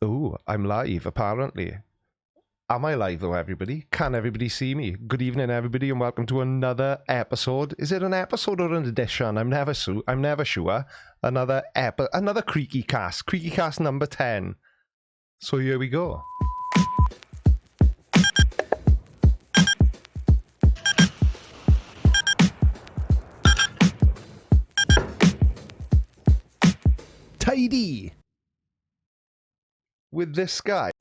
Oh, I'm live, apparently. Am I live, though, everybody? Can everybody see me? Good evening, everybody, and welcome to another episode. Is it an episode or an edition? I'm never sure. Another Creakycast. Creakycast number 10. So here we go. Tidy. With this guy.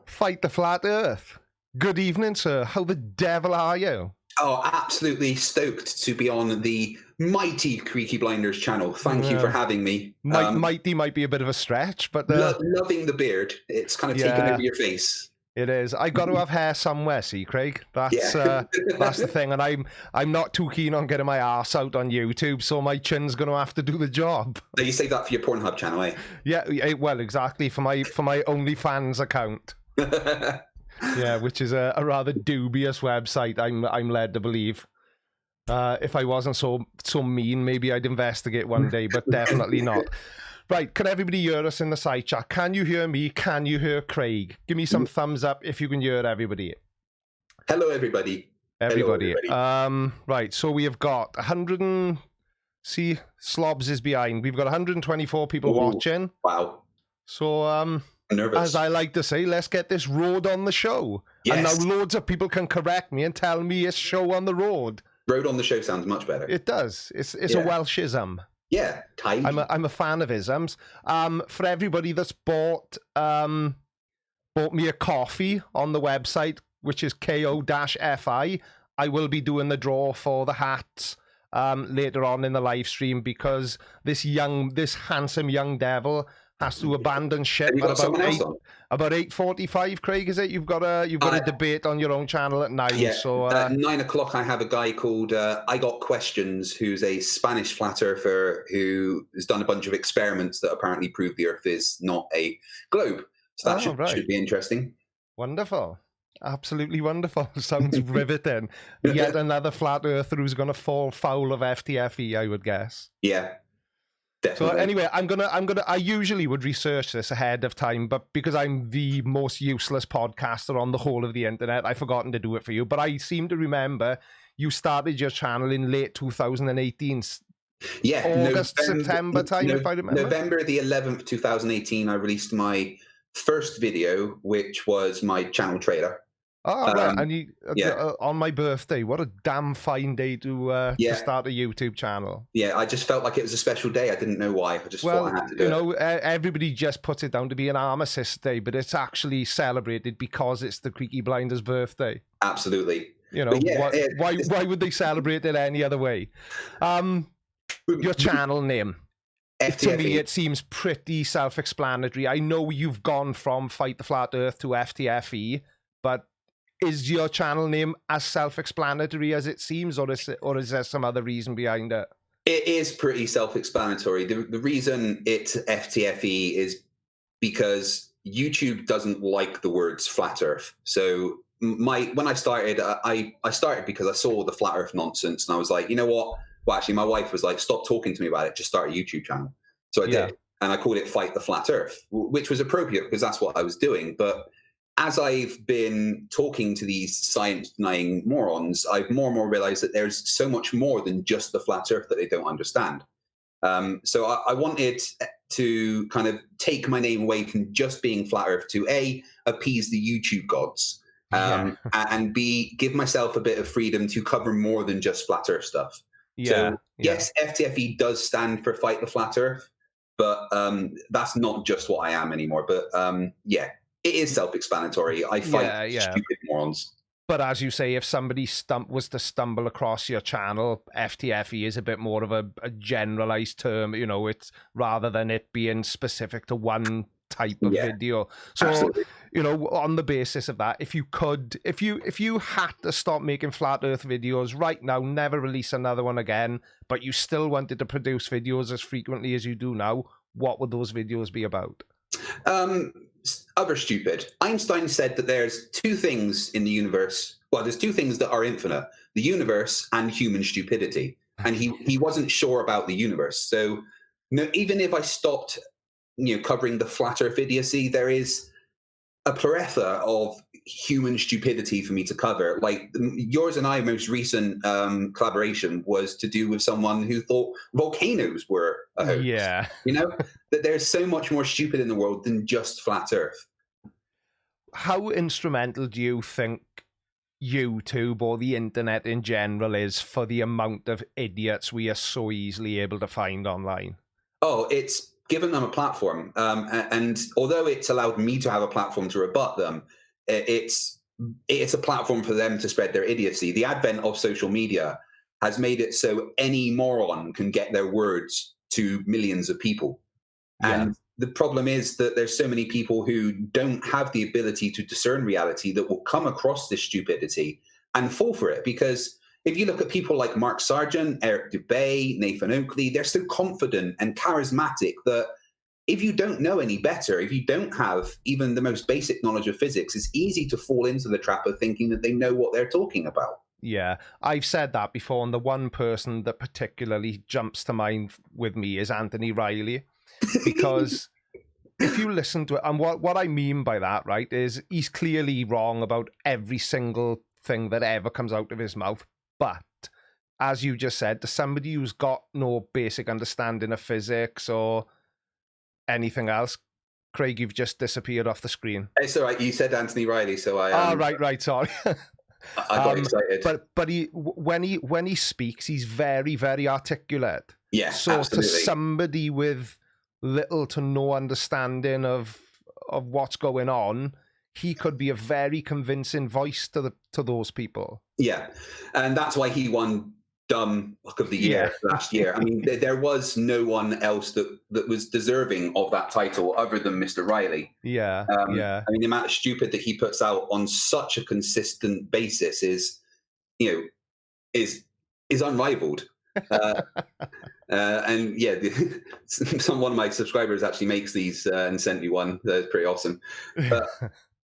Fight the flat earth. Good evening, sir. How the devil are you? Oh, absolutely stoked to be on the mighty Creaky Blinders channel. Thank you for having me. Mighty might be a bit of a stretch, but... loving the beard. It's kind of taken over your face. It is. I got to have hair somewhere, see, Craig. That's that's the thing, and I'm not too keen on getting my arse out on YouTube, so my chin's going to have to do the job. So you save that for your Pornhub channel, eh? Yeah, well, exactly, for my OnlyFans account. Yeah, which is a rather dubious website, I'm led to believe. If I wasn't so mean, maybe I'd investigate one day, but definitely not. Right, can everybody hear us in the side chat? Can you hear me? Can you hear Craig? Give me some thumbs up if you can hear everybody. Hello, everybody. Everybody. Hello, everybody. Right, so we have got 100 and... See, Slobs is behind. We've got 124 people watching. Wow. So, I'm nervous. As I like to say, let's get this road on the show. Yes. And now loads of people can correct me and tell me it's show on the road. Road on the show sounds much better. It does. It's a Welshism. Yeah, tidy. I'm a fan of isms. For everybody that's bought me a coffee on the website, which is ko-fi, I will be doing the draw for the hats later on in the live stream, because this handsome young devil has to abandon ship at about 8:45. Craig, is it? You've got a debate on your own channel at 9. Yeah, so 9 o'clock. I have a guy called I Got Questions, who's a Spanish flat earther who has done a bunch of experiments that apparently prove the Earth is not a globe. So that should be interesting. Wonderful. Absolutely wonderful. Sounds riveting. Yet another flat earther who's going to fall foul of Ftfe, I would guess. Yeah. Definitely. So anyway, I usually would research this ahead of time, but because I'm the most useless podcaster on the whole of the internet, I've forgotten to do it for you. But I seem to remember you started your channel in late 2018. Yeah. September time, if I remember. November the 11th, 2018, I released my first video, which was my channel trailer. Oh, right. And on my birthday. What a damn fine day to start a YouTube channel. Yeah, I just felt like it was a special day. I didn't know why. I just thought I had to do it. Everybody just puts it down to be an armistice day, but it's actually celebrated because it's the Creaky Blinders' birthday. Absolutely. Why would they celebrate it any other way? Your channel name. Ftfe. To me, it seems pretty self-explanatory. I know you've gone from Fight the Flat Earth to Ftfe, but is your channel name as self-explanatory as it seems, or is there some other reason behind it? It is pretty self-explanatory. The reason it's Ftfe is because YouTube doesn't like the words flat Earth. So when I started, I started because I saw the flat Earth nonsense, and I was like, you know what? Well, actually, my wife was like, stop talking to me about it. Just start a YouTube channel. So I did, and I called it Fight the Flat Earth, which was appropriate because that's what I was doing. But as I've been talking to these science-denying morons, I've more and more realized that there's so much more than just the flat Earth that they don't understand. So I wanted to kind of take my name away from just being flat Earth to A, appease the YouTube gods, and B, give myself a bit of freedom to cover more than just flat Earth stuff. Yes, Ftfe does stand for Fight the Flat Earth, but that's not just what I am anymore. But it is self-explanatory. I fight stupid morons. But as you say, if somebody was to stumble across your channel, Ftfe is a bit more of a generalized term. It's rather than it being specific to one type of video. So, absolutely. On the basis of that, if you had to stop making flat Earth videos right now, never release another one again, but you still wanted to produce videos as frequently as you do now, what would those videos be about? Other stupid. Einstein said that there's two things in the universe. Well, there's two things that are infinite: the universe and human stupidity. And he wasn't sure about the universe. So even if I stopped covering the flat Earth idiocy, there is a plethora of human stupidity for me to cover. Like yours and I most recent collaboration was to do with someone who thought volcanoes were a hoax. Yeah. That there's so much more stupid in the world than just flat Earth. How instrumental do you think YouTube or the internet in general is for the amount of idiots we are so easily able to find online? Oh, it's given them a platform. And although it's allowed me to have a platform to rebut them, it's a platform for them to spread their idiocy. The advent of social media has made it so any moron can get their words to millions of people. Yeah. And the problem is that there's so many people who don't have the ability to discern reality that will come across this stupidity and fall for it. Because if you look at people like Mark Sargent, Eric Dubay, Nathan Oakley, they're so confident and charismatic that if you don't know any better, if you don't have even the most basic knowledge of physics, it's easy to fall into the trap of thinking that they know what they're talking about. Yeah, I've said that before, and the one person that particularly jumps to mind with me is Anthony Riley, because if you listen to it, and what I mean by that, right, is he's clearly wrong about every single thing that ever comes out of his mouth, but as you just said, to somebody who's got no basic understanding of physics or anything else, Craig, you've just disappeared off the screen. It's all right. You said Anthony Riley, so I. Right. Sorry. I got excited. But when he speaks, he's very, very articulate. Yeah, so absolutely. To somebody with little to no understanding of what's going on, he could be a very convincing voice to those people. Yeah, and that's why he won Dumb Book of the Year last year. I mean, there was no one else that was deserving of that title other than Mr. Riley. Yeah. I mean, the amount of stupid that he puts out on such a consistent basis is unrivaled. And yeah, one of my subscribers actually makes these and sent me one. That's pretty awesome. But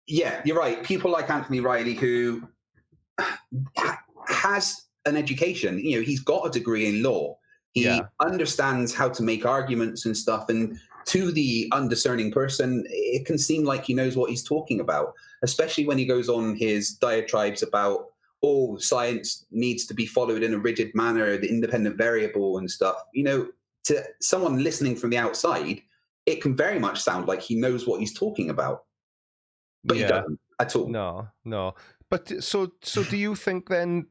yeah, you're right. People like Anthony Riley, who has an education, he's got a degree in law. He understands how to make arguments and stuff. And to the undiscerning person, it can seem like he knows what he's talking about, especially when he goes on his diatribes about, science needs to be followed in a rigid manner, the independent variable and stuff. To someone listening from the outside, it can very much sound like he knows what he's talking about. But he doesn't at all. No. But so do you think then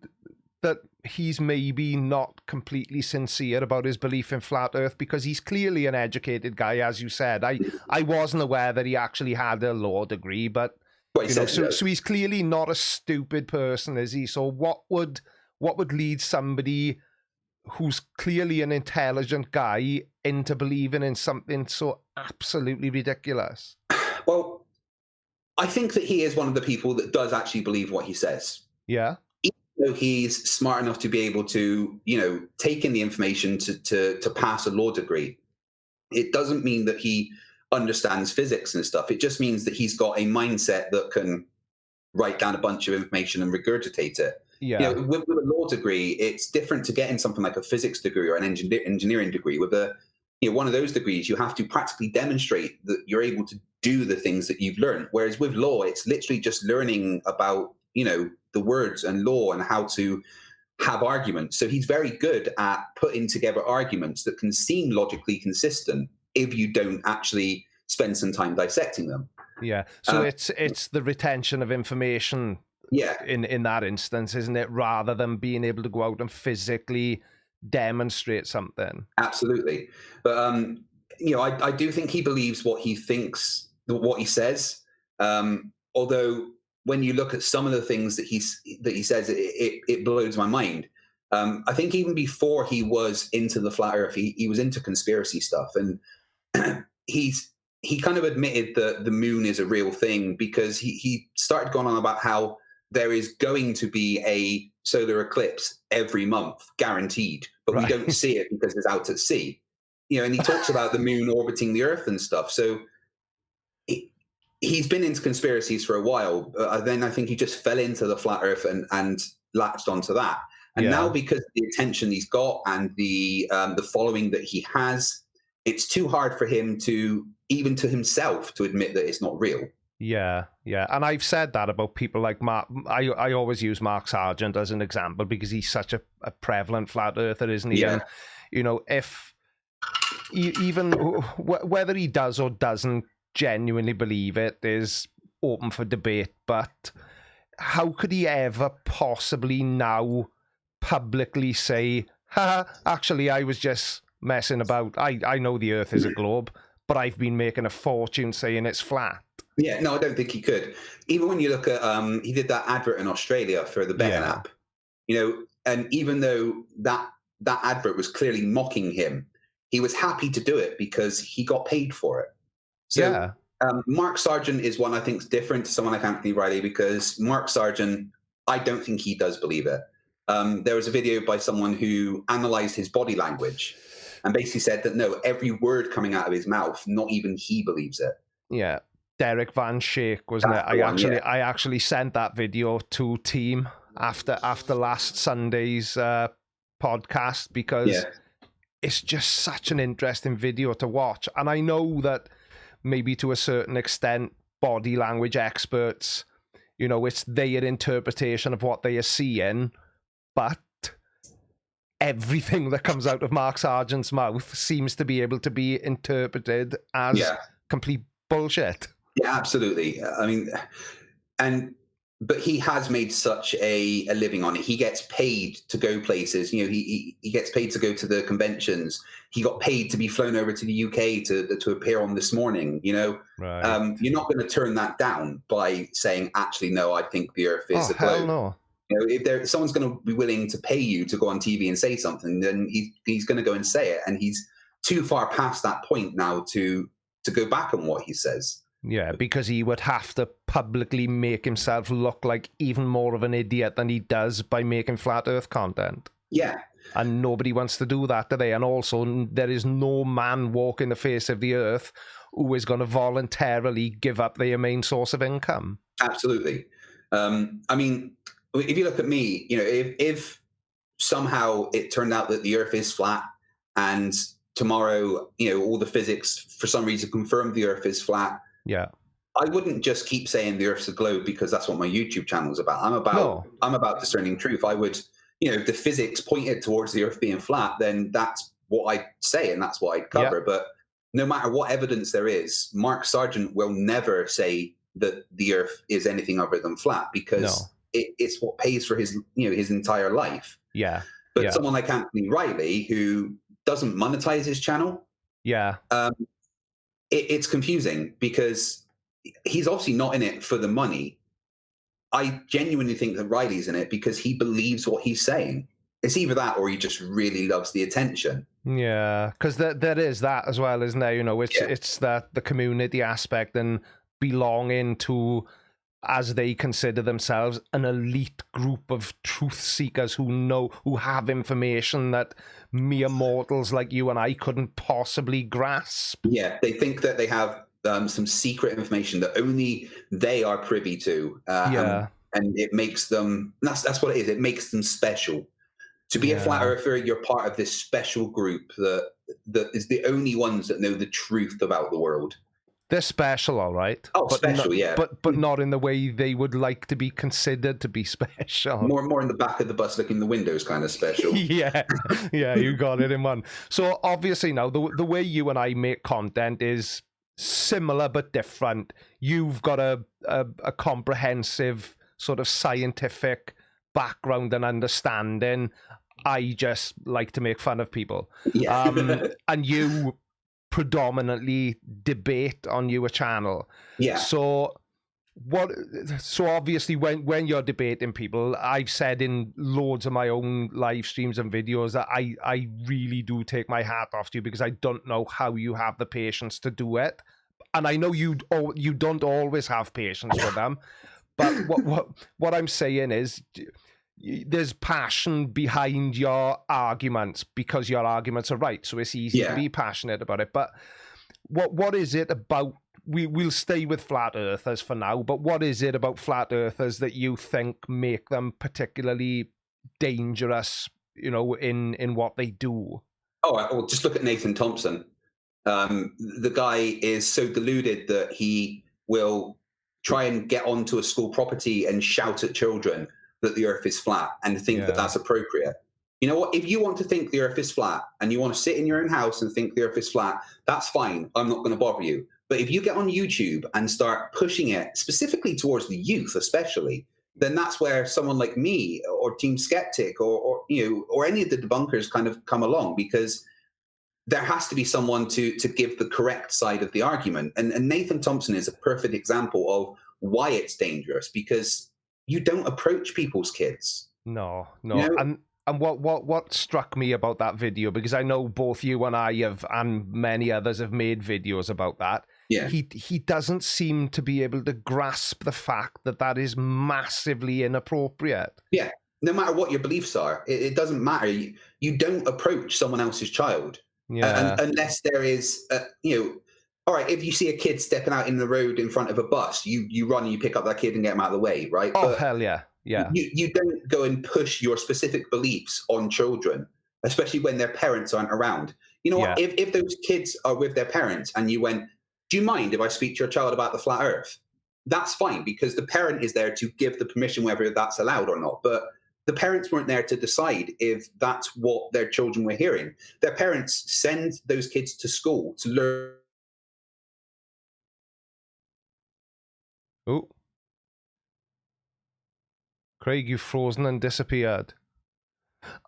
that he's maybe not completely sincere about his belief in flat Earth? Because he's clearly an educated guy, as you said. I wasn't aware that he actually had a law degree, but so he's clearly not a stupid person, is he? So what would lead somebody who's clearly an intelligent guy into believing in something so absolutely ridiculous? Well, I think that he is one of the people that does actually believe what he says. Yeah. Even though he's smart enough to be able to, take in the information to pass a law degree, it doesn't mean that he understands physics and stuff. It just means that he's got a mindset that can write down a bunch of information and regurgitate it. Yeah. With a law degree, it's different to getting something like a physics degree or an engineering degree. With one of those degrees, you have to practically demonstrate that you're able to do the things that you've learned. Whereas with law, it's literally just learning about, the words and law and how to have arguments. So he's very good at putting together arguments that can seem logically consistent if you don't actually spend some time dissecting them. Yeah. So it's the retention of information. Yeah. In that instance, isn't it? Rather than being able to go out and physically demonstrate something. Absolutely. But I do think he believes what he thinks, what he says. Although when you look at some of the things that he says, it blows my mind. I think even before he was into the flat Earth, he was into conspiracy stuff, and he kind of admitted that the moon is a real thing because he started going on about how there is going to be a solar eclipse every month, guaranteed, but we don't see it because it's out at sea. And he talks about the moon orbiting the Earth and stuff. So he's been into conspiracies for a while. Then I think he just fell into the flat Earth and latched onto that. And now, because of the attention he's got and the following that he has, it's too hard for him to even to himself, to admit that it's not real. Yeah, yeah. And I've said that about people like Mark. I always use Mark Sargent as an example because he's such a prevalent flat earther, isn't he? Yeah. And, you know, if even whether he does or doesn't genuinely believe it is open for debate, but how could he ever possibly now publicly say, ha, actually, I was just messing about. I know the Earth is a globe, but I've been making a fortune saying it's flat. Yeah, no, I don't think he could. Even when you look at, he did that advert in Australia for the betting app, you know, and even though that advert was clearly mocking him, he was happy to do it because he got paid for it. So Mark Sargent is one I think is different to someone like Anthony Riley, because Mark Sargent, I don't think he does believe it. There was a video by someone who analyzed his body language and basically said that no, every word coming out of his mouth, not even he believes it. Yeah. Derek Van Shake, wasn't it? I actually sent that video to Team after last Sunday's podcast because it's just such an interesting video to watch. And I know that maybe to a certain extent, body language experts, you know, it's their interpretation of what they are seeing, but everything that comes out of Mark Sargent's mouth seems to be able to be interpreted as complete bullshit. Yeah, absolutely. I mean, but he has made such a living on it. He gets paid to go places. You know, he gets paid to go to the conventions. He got paid to be flown over to the UK to appear on This Morning. You know, you're not going to turn that down by saying, actually, no, I think the Earth is a globe. Hell no. You know, if someone's going to be willing to pay you to go on TV and say something, then he's going to go and say it, and he's too far past that point now to go back on what he says. Yeah, because he would have to publicly make himself look like even more of an idiot than he does by making flat Earth content. Yeah. And nobody wants to do that today. And also, there is no man walking the face of the Earth who is going to voluntarily give up their main source of income. Absolutely. I mean, if you look at me, you know, if somehow it turned out that the Earth is flat and tomorrow, you know, all the physics for some reason confirmed the Earth is flat, I wouldn't just keep saying the Earth's a globe because that's what my YouTube channel is about. I'm about discerning truth. I would, you know, if the physics pointed towards the Earth being flat, then that's what I'd say and that's what I'd cover. But no matter what evidence there is, Mark Sargent will never say that the Earth is anything other than flat because it's what pays for his, you know, his entire life. But someone like Anthony Riley, who doesn't monetize his channel, it's confusing because he's obviously not in it for the money. I genuinely think that Riley's in it because he believes what he's saying. It's either that or he just really loves the attention. Yeah, because there is that as well, isn't there? You know, it's that the community aspect and belonging to, as they consider themselves, an elite group of truth seekers who have information that mere mortals like you and I couldn't possibly grasp. Yeah, they think that they have some secret information that only they are privy to. And it makes them, that's what it is. It makes them special. To be a flat earther, you're part of this special group that is the only ones that know the truth about the world. They're special, all right. Oh, but special, but not in the way they would like to be considered to be special. More in the back of the bus, looking in the windows, kind of special. yeah, you got it in one. So obviously now the way you and I make content is similar but different. You've got a comprehensive sort of scientific background and understanding. I just like to make fun of people. And you predominantly debate on your channel. So obviously when you're debating people, I've said in loads of my own live streams and videos that I really do take my hat off to you because I don't know how you have the patience to do it. And I know you don't always have patience with them. But what I'm saying is there's passion behind your arguments because your arguments are right. So it's easy to be passionate about it. But what is it about? We'll stay with flat earthers for now. But what is it about flat earthers that you think make them particularly dangerous? You know, in what they do. Oh, well, just look at Nathan Thompson. The guy is so deluded that he will try and get onto a school property and shout at children that the earth is flat and think that that's appropriate. You know what? If you want to think the earth is flat and you want to sit in your own house and think the earth is flat, that's fine. I'm not going to bother you. But if you get on YouTube and start pushing it specifically towards the youth, especially, then that's where someone like me or Team Skeptic or any of the debunkers kind of come along, because there has to be someone to give the correct side of the argument. And Nathan Thompson is a perfect example of why it's dangerous, because you don't approach people's kids. No. And what struck me about that video, because I know both you and I have, and many others have made videos about that. Yeah. He doesn't seem to be able to grasp the fact that that is massively inappropriate. Yeah. No matter what your beliefs are, it doesn't matter. You don't approach someone else's child. Yeah. Unless there is, all right, if you see a kid stepping out in the road in front of a bus, you run and you pick up that kid and get him out of the way, right? Oh, hell yeah. Yeah. You don't go and push your specific beliefs on children, especially when their parents aren't around. You know what? If those kids are with their parents and you went, do you mind if I speak to your child about the flat earth? That's fine, because the parent is there to give the permission whether that's allowed or not. But the parents weren't there to decide if that's what their children were hearing. Their parents send those kids to school to learn. Oh. Craig, you've frozen and disappeared.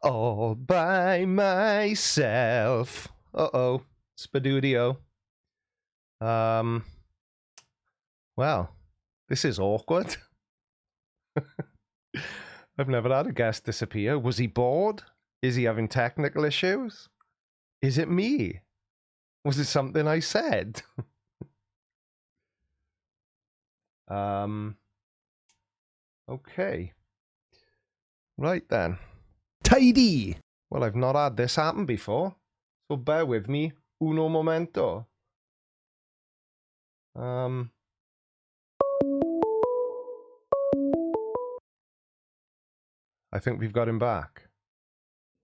All by myself. Uh-oh. Spadudio. Well, this is awkward. I've never had a guest disappear. Was he bored? Is he having technical issues? Is it me? Was it something I said? Okay. Right then. Tidy! Well, I've not had this happen before, so bear with me. Uno momento. I think we've got him back.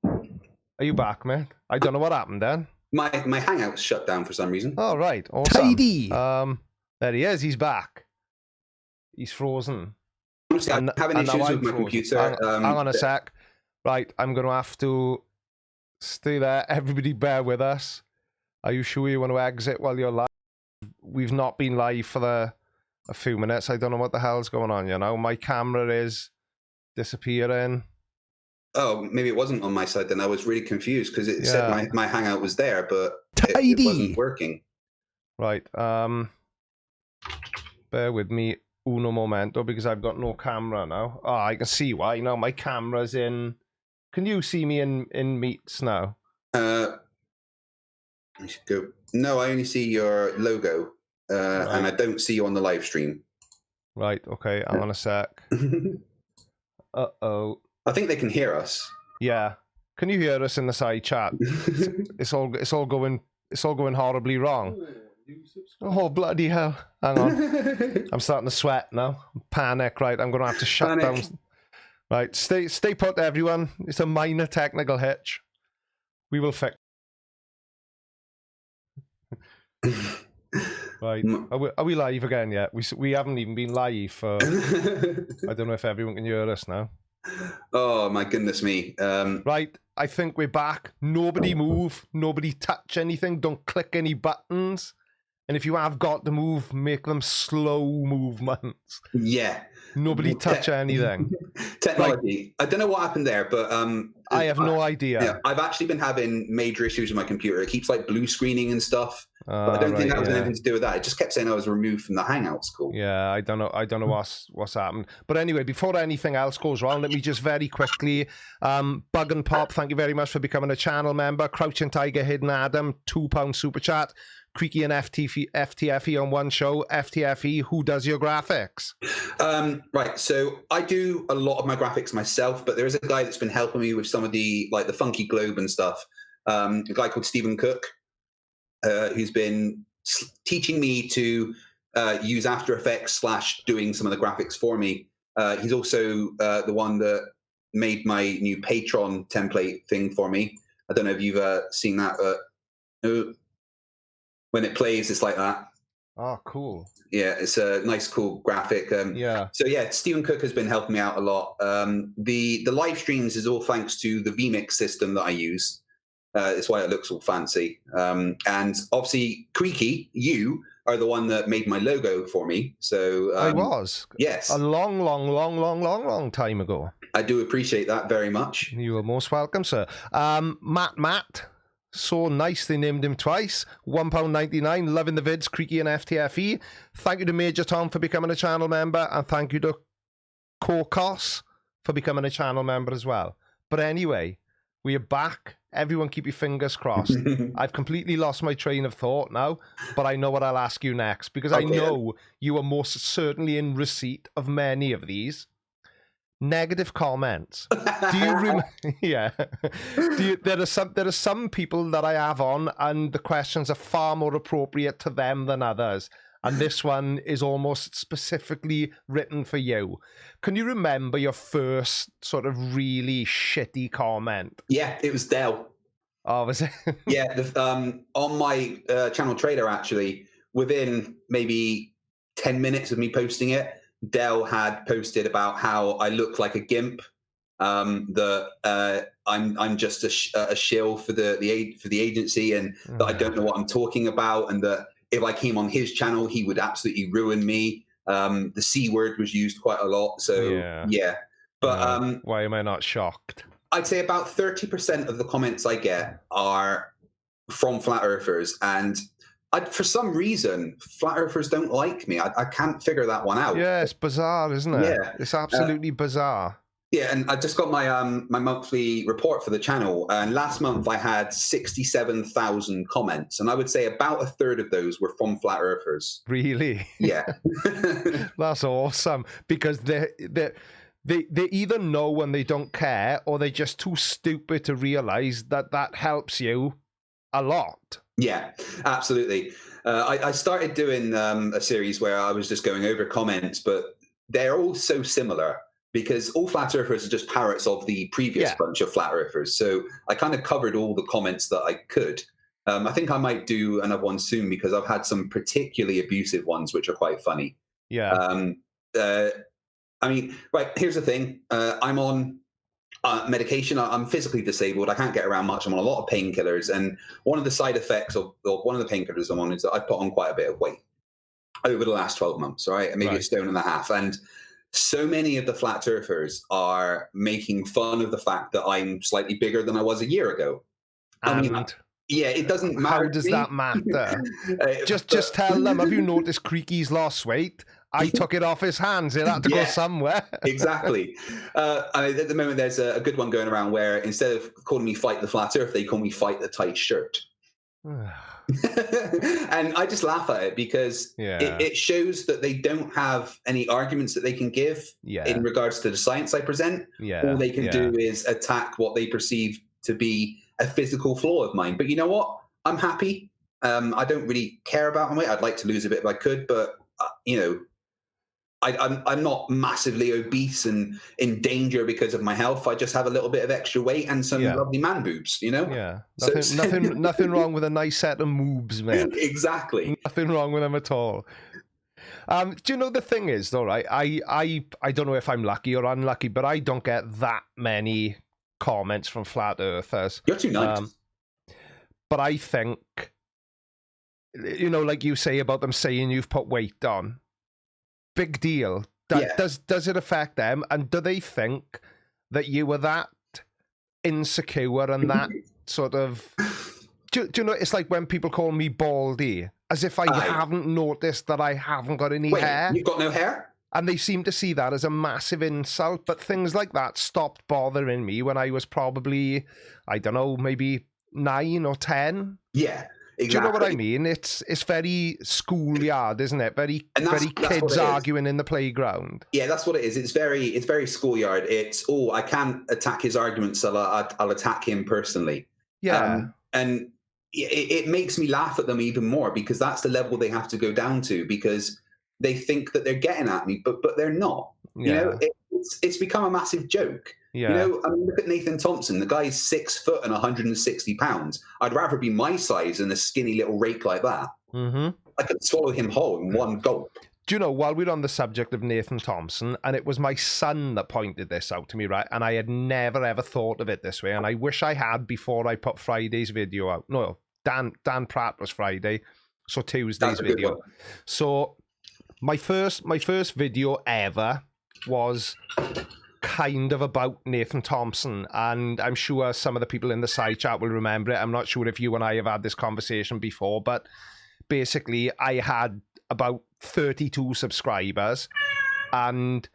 Are you back, man? I don't know what happened then. My Hangout's shut down for some reason. Oh, right. Awesome. Tidy! There he is. He's back. He's frozen. Honestly, I'm having issues with my computer. Hang on a sec. Right, I'm going to have to stay there. Everybody bear with us. Are you sure you want to exit while you're live? We've not been live for a few minutes. I don't know what the hell's going on, you know? My camera is disappearing. Oh, maybe it wasn't on my side then. I was really confused because it said my Hangout was there, but it wasn't working. Right. Bear with me uno momento, because I've got no camera now. Oh, I can see why. Now my camera's in. Can you see me in Meets now? I should go. No, I only see your logo, right. And I don't see you on the live stream. Right. Okay. Hang on a sec. Uh-oh. I think they can hear us. Yeah. Can you hear us in the side chat? It's all going horribly wrong. Oh, bloody hell. Hang on. I'm starting to sweat now. Panic, right. I'm going to have to shut down. Right. Stay put, everyone. It's a minor technical hitch. We will fix. Right. Are we live again yet? We haven't even been live for... I don't know if everyone can hear us now. Oh, my goodness me. Right. I think we're back. Nobody move. Nobody touch anything. Don't click any buttons. And if you have got to move, make them slow movements. Yeah. Nobody touch anything. Technology. Right. I don't know what happened there, but I have no idea. Yeah, I've actually been having major issues with my computer. It keeps like blue screening and stuff. But I don't think that was anything to do with that. It just kept saying I was removed from the Hangouts call. Yeah, I don't know what's happened. But anyway, before anything else goes wrong, let me just very quickly Bug and Pop, thank you very much for becoming a channel member. Crouching Tiger, Hidden Adam, £2 super chat. Creaky and Ftfe on one show. Ftfe, who does your graphics? Right, so I do a lot of my graphics myself, but there is a guy that's been helping me with some of the the funky globe and stuff. A guy called Stephen Cook, who's been teaching me to use After Effects / doing some of the graphics for me. He's also the one that made my new Patreon template thing for me. I don't know if you've seen that. when it plays, it's like that. Oh, cool. Yeah, it's a nice, cool graphic. Yeah. So yeah, Stephen Cook has been helping me out a lot. The live streams is all thanks to the vMix system that I use. It's why it looks all fancy. And obviously, Creaky, you are the one that made my logo for me. So I was. Yes. A long time ago. I do appreciate that very much. You are most welcome, sir. Matt. So nice, they named him twice. £1.99, loving the vids, Creaky and Ftfe. Thank you to Major Tom for becoming a channel member, and thank you to Kokos for becoming a channel member as well. But anyway, we are back. Everyone keep your fingers crossed. I've completely lost my train of thought now, but I know what I'll ask you next, because I know you are most certainly in receipt of many of these. Negative comments. Do you remember? Yeah. There are some people that I have on, and the questions are far more appropriate to them than others. And this one is almost specifically written for you. Can you remember your first sort of really shitty comment? Yeah, it was Dell. Oh, was it? Yeah, on my channel trailer, actually, within maybe 10 minutes of me posting it, Dell had posted about how I look like a gimp, that I'm just a shill for the agency, and that I don't know what I'm talking about, and that if I came on his channel, he would absolutely ruin me. The C word was used quite a lot, so yeah. But why am I not shocked? I'd say about 30% of the comments I get are from flat earthers, and for some reason, flat earthers don't like me. I can't figure that one out. Yeah, it's bizarre, isn't it? Yeah. It's absolutely bizarre. Yeah, and I just got my my monthly report for the channel, and last month I had 67,000 comments, and I would say about a third of those were from flat earthers. Really? Yeah. That's awesome, because they either know and they don't care, or they're just too stupid to realize that helps you a lot. Yeah, absolutely. I started doing a series where I was just going over comments, but they're all so similar because all flat earthers are just parrots of the previous bunch of flat earthers. So I kind of covered all the comments that I could. I think I might do another one soon because I've had some particularly abusive ones, which are quite funny. Yeah. I mean, right, here's the thing. I'm on medication. I'm physically disabled. I can't get around much. I'm on a lot of painkillers. And one of the side effects of one of the painkillers I'm on is that I've put on quite a bit of weight over the last 12 months, right? Maybe a stone and a half. And so many of the flat earthers are making fun of the fact that I'm slightly bigger than I was a year ago. I mean, yeah, it doesn't matter. How does that matter? Just tell them, have you noticed Creaky's lost weight? I took it off his hands. It had to go somewhere. Exactly. At the moment, there's a good one going around where instead of calling me Fight the Flat Earth, they call me Fight the Tight Shirt. And I just laugh at it because it shows that they don't have any arguments that they can give in regards to the science I present. All they can do is attack what they perceive to be a physical flaw of mine. But you know what? I'm happy. I don't really care about my weight. I'd like to lose a bit if I could, but you know, I'm not massively obese and in danger because of my health. I just have a little bit of extra weight and some lovely man boobs, you know? Yeah. Nothing wrong with a nice set of moobs, man. Exactly. Nothing wrong with them at all. Do you know the thing is, though, right? I don't know if I'm lucky or unlucky, but I don't get that many comments from flat earthers. You're too nice. But I think, you know, like you say about them saying you've put weight on. Big deal. Does it affect them? And do they think that you were that insecure and that sort of... Do you know, it's like when people call me baldy, as if I haven't noticed that I haven't got any hair. You've got no hair? And they seem to see that as a massive insult, but things like that stopped bothering me when I was probably, I don't know, maybe 9 or 10. Yeah. Exactly. Do you know what I mean? It's very schoolyard, isn't it? Very kids arguing in the playground. Yeah, that's what it is. It's very schoolyard. It's I can't attack his arguments, so I'll attack him personally. Yeah, and it makes me laugh at them even more because that's the level they have to go down to because they think that they're getting at me, but they're not. You know, it's become a massive joke. Yeah. You know, I mean, look at Nathan Thompson. The guy's 6 foot and 160 pounds. I'd rather be my size than a skinny little rake like that. Mm-hmm. I could swallow him whole in one gulp. Do you know, while we're on the subject of Nathan Thompson, and it was my son that pointed this out to me, right? And I had never, ever thought of it this way. And I wish I had before I put Friday's video out. No, Dan Pratt was Friday. So Tuesday's video. So my first video ever was kind of about Nathan Thompson, and I'm sure some of the people in the side chat will remember it. I'm not sure if you and I have had this conversation before, but basically I had about 32 subscribers, and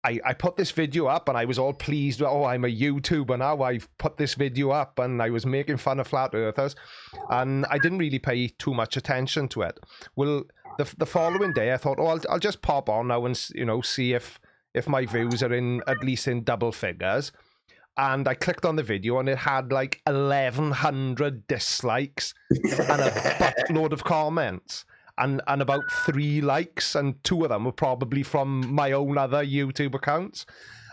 I put this video up, and I was all pleased. Oh, I'm a YouTuber now. I've put this video up, and I was making fun of flat earthers, and I didn't really pay too much attention to it. Well, the following day, I thought, oh, I'll just pop on now and, you know, see if my views are at least in double figures. And I clicked on the video, and it had like 1,100 dislikes and a buttload of comments. And about 3 likes, and 2 of them were probably from my own other YouTube accounts.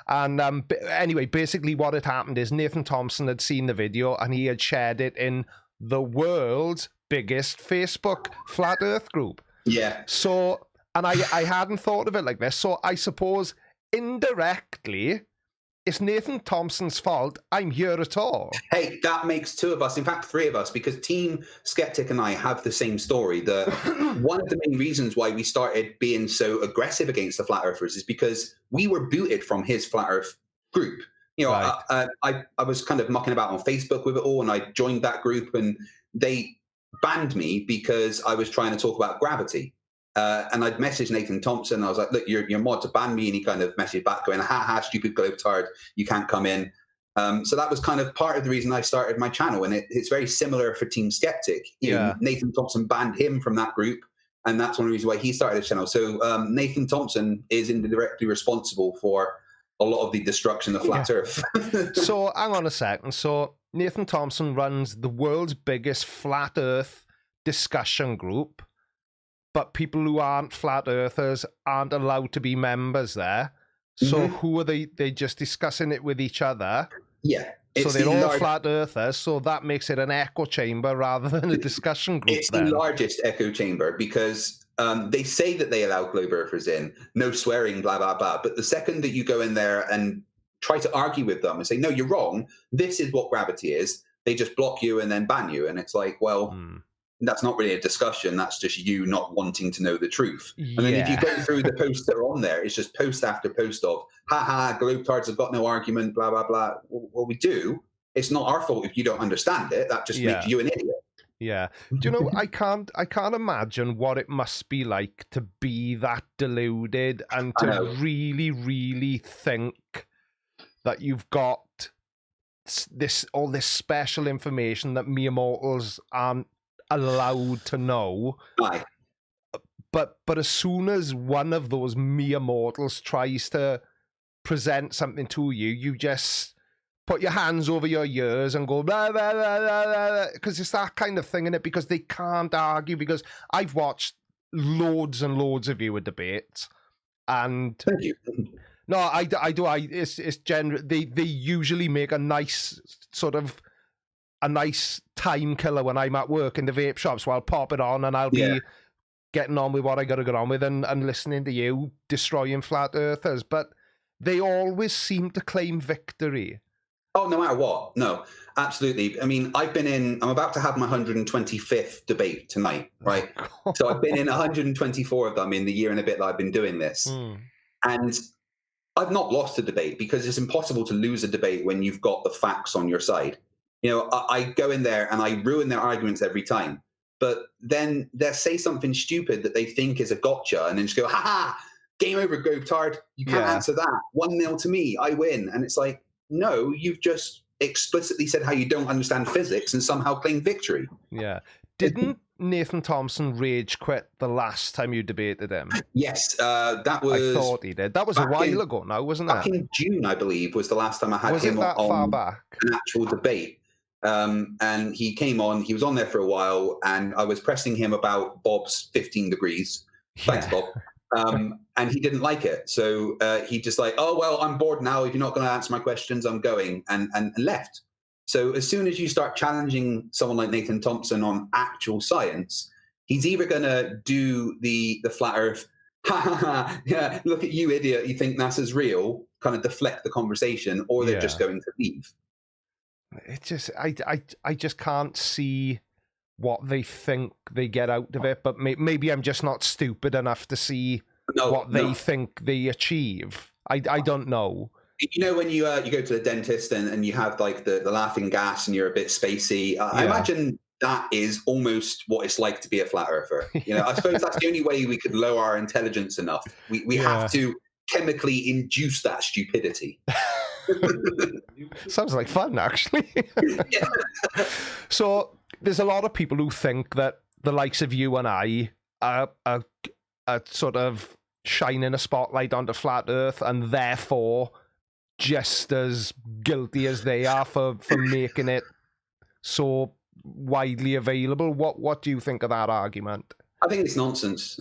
And anyway, basically what had happened is Nathan Thompson had seen the video, and he had shared it in the world's biggest Facebook Flat Earth group. Yeah. So, and I hadn't thought of it like this. So I suppose indirectly, it's Nathan Thompson's fault I'm here at all. Hey, that makes 2 of us, in fact 3 of us, because Team Skeptic and I have the same story. One of the main reasons why we started being so aggressive against the Flat Earthers is because we were booted from his Flat Earth group. You know, right. I was kind of mucking about on Facebook with it all, and I joined that group, and they banned me because I was trying to talk about gravity. And I'd messaged Nathan Thompson. I was like, look, your mod to ban me. And he kind of messaged back going, ha, stupid globetard, you can't come in. So that was kind of part of the reason I started my channel. And it's very similar for Team Skeptic. Yeah. Nathan Thompson banned him from that group. And that's one of the reasons why he started his channel. So Nathan Thompson is indirectly responsible for a lot of the destruction of Flat Earth. So hang on a second. So Nathan Thompson runs the world's biggest Flat Earth discussion group, but people who aren't flat earthers aren't allowed to be members there. So who are they? They just discussing it with each other. Yeah. So they're all flat earthers. So that makes it an echo chamber rather than a discussion group. It's the largest echo chamber because they say that they allow globe earthers in, no swearing, blah, blah, blah. But the second that you go in there and try to argue with them and say, no, you're wrong, this is what gravity is, they just block you and then ban you. And it's like, well... That's not really a discussion. That's just you not wanting to know the truth. And then if you go through the posts that are on there, it's just post after post of, globetards have got no argument, blah, blah, blah. Well, we do. It's not our fault if you don't understand it. That just makes you an idiot. Yeah. Do you know, I can't imagine what it must be like to be that deluded and to really, really think that you've got all this special information that mere mortals aren't allowed to know. Aye. But as soon as one of those mere mortals tries to present something to you, you just put your hands over your ears and go blah blah blah blah blah, because it's that kind of thing in it, because they can't argue. Because I've watched loads and loads of viewer debates, and thank you. No, I do. It's generally they usually make a nice time killer when I'm at work in the vape shop, so I'll pop it on and I'll be getting on with what I got to get on with and listening to you destroying flat earthers. But they always seem to claim victory. Oh, no matter what. No, absolutely. I mean, I'm about to have my 125th debate tonight, right? So I've been in 124 of them in the year and a bit that I've been doing this. And I've not lost a debate because it's impossible to lose a debate when you've got the facts on your side. You know, I go in there and I ruin their arguments every time. But then they'll say something stupid that they think is a gotcha and then just go, game over, Gobetard. You can't answer that. 1-0 to me. I win. And it's like, no, you've just explicitly said how you don't understand physics and somehow claim victory. Yeah. Didn't Nathan Thompson rage quit the last time you debated him? Yes, that was... I thought he did. That was a while ago now, wasn't it? Back in June, I believe, was the last time I had him on an actual debate. And he came on, he was on there for a while, and I was pressing him about Bob's 15 degrees. Thanks, Bob. And he didn't like it. So he just like, oh, well, I'm bored now. If you're not going to answer my questions, I'm going, and left. So as soon as you start challenging someone like Nathan Thompson on actual science, he's either going to do the flat earth, ha ha ha, yeah, look at you, idiot, you think NASA's real, kind of deflect the conversation, or they're just going to leave. It just, I just can't see what they think they get out of it, but maybe I'm just not stupid enough to see what they think they achieve. I don't know. You know, when you go to the dentist and you have like the laughing gas and you're a bit spacey, I imagine that is almost what it's like to be a flat earther. You know, I suppose that's the only way we could lower our intelligence enough. We have to chemically induce that stupidity. Sounds like fun, actually. So there's a lot of people who think that the likes of you and I are sort of shining a spotlight onto flat earth, and therefore just as guilty as they are for making it so widely available. What do you think of that argument? I think it's nonsense.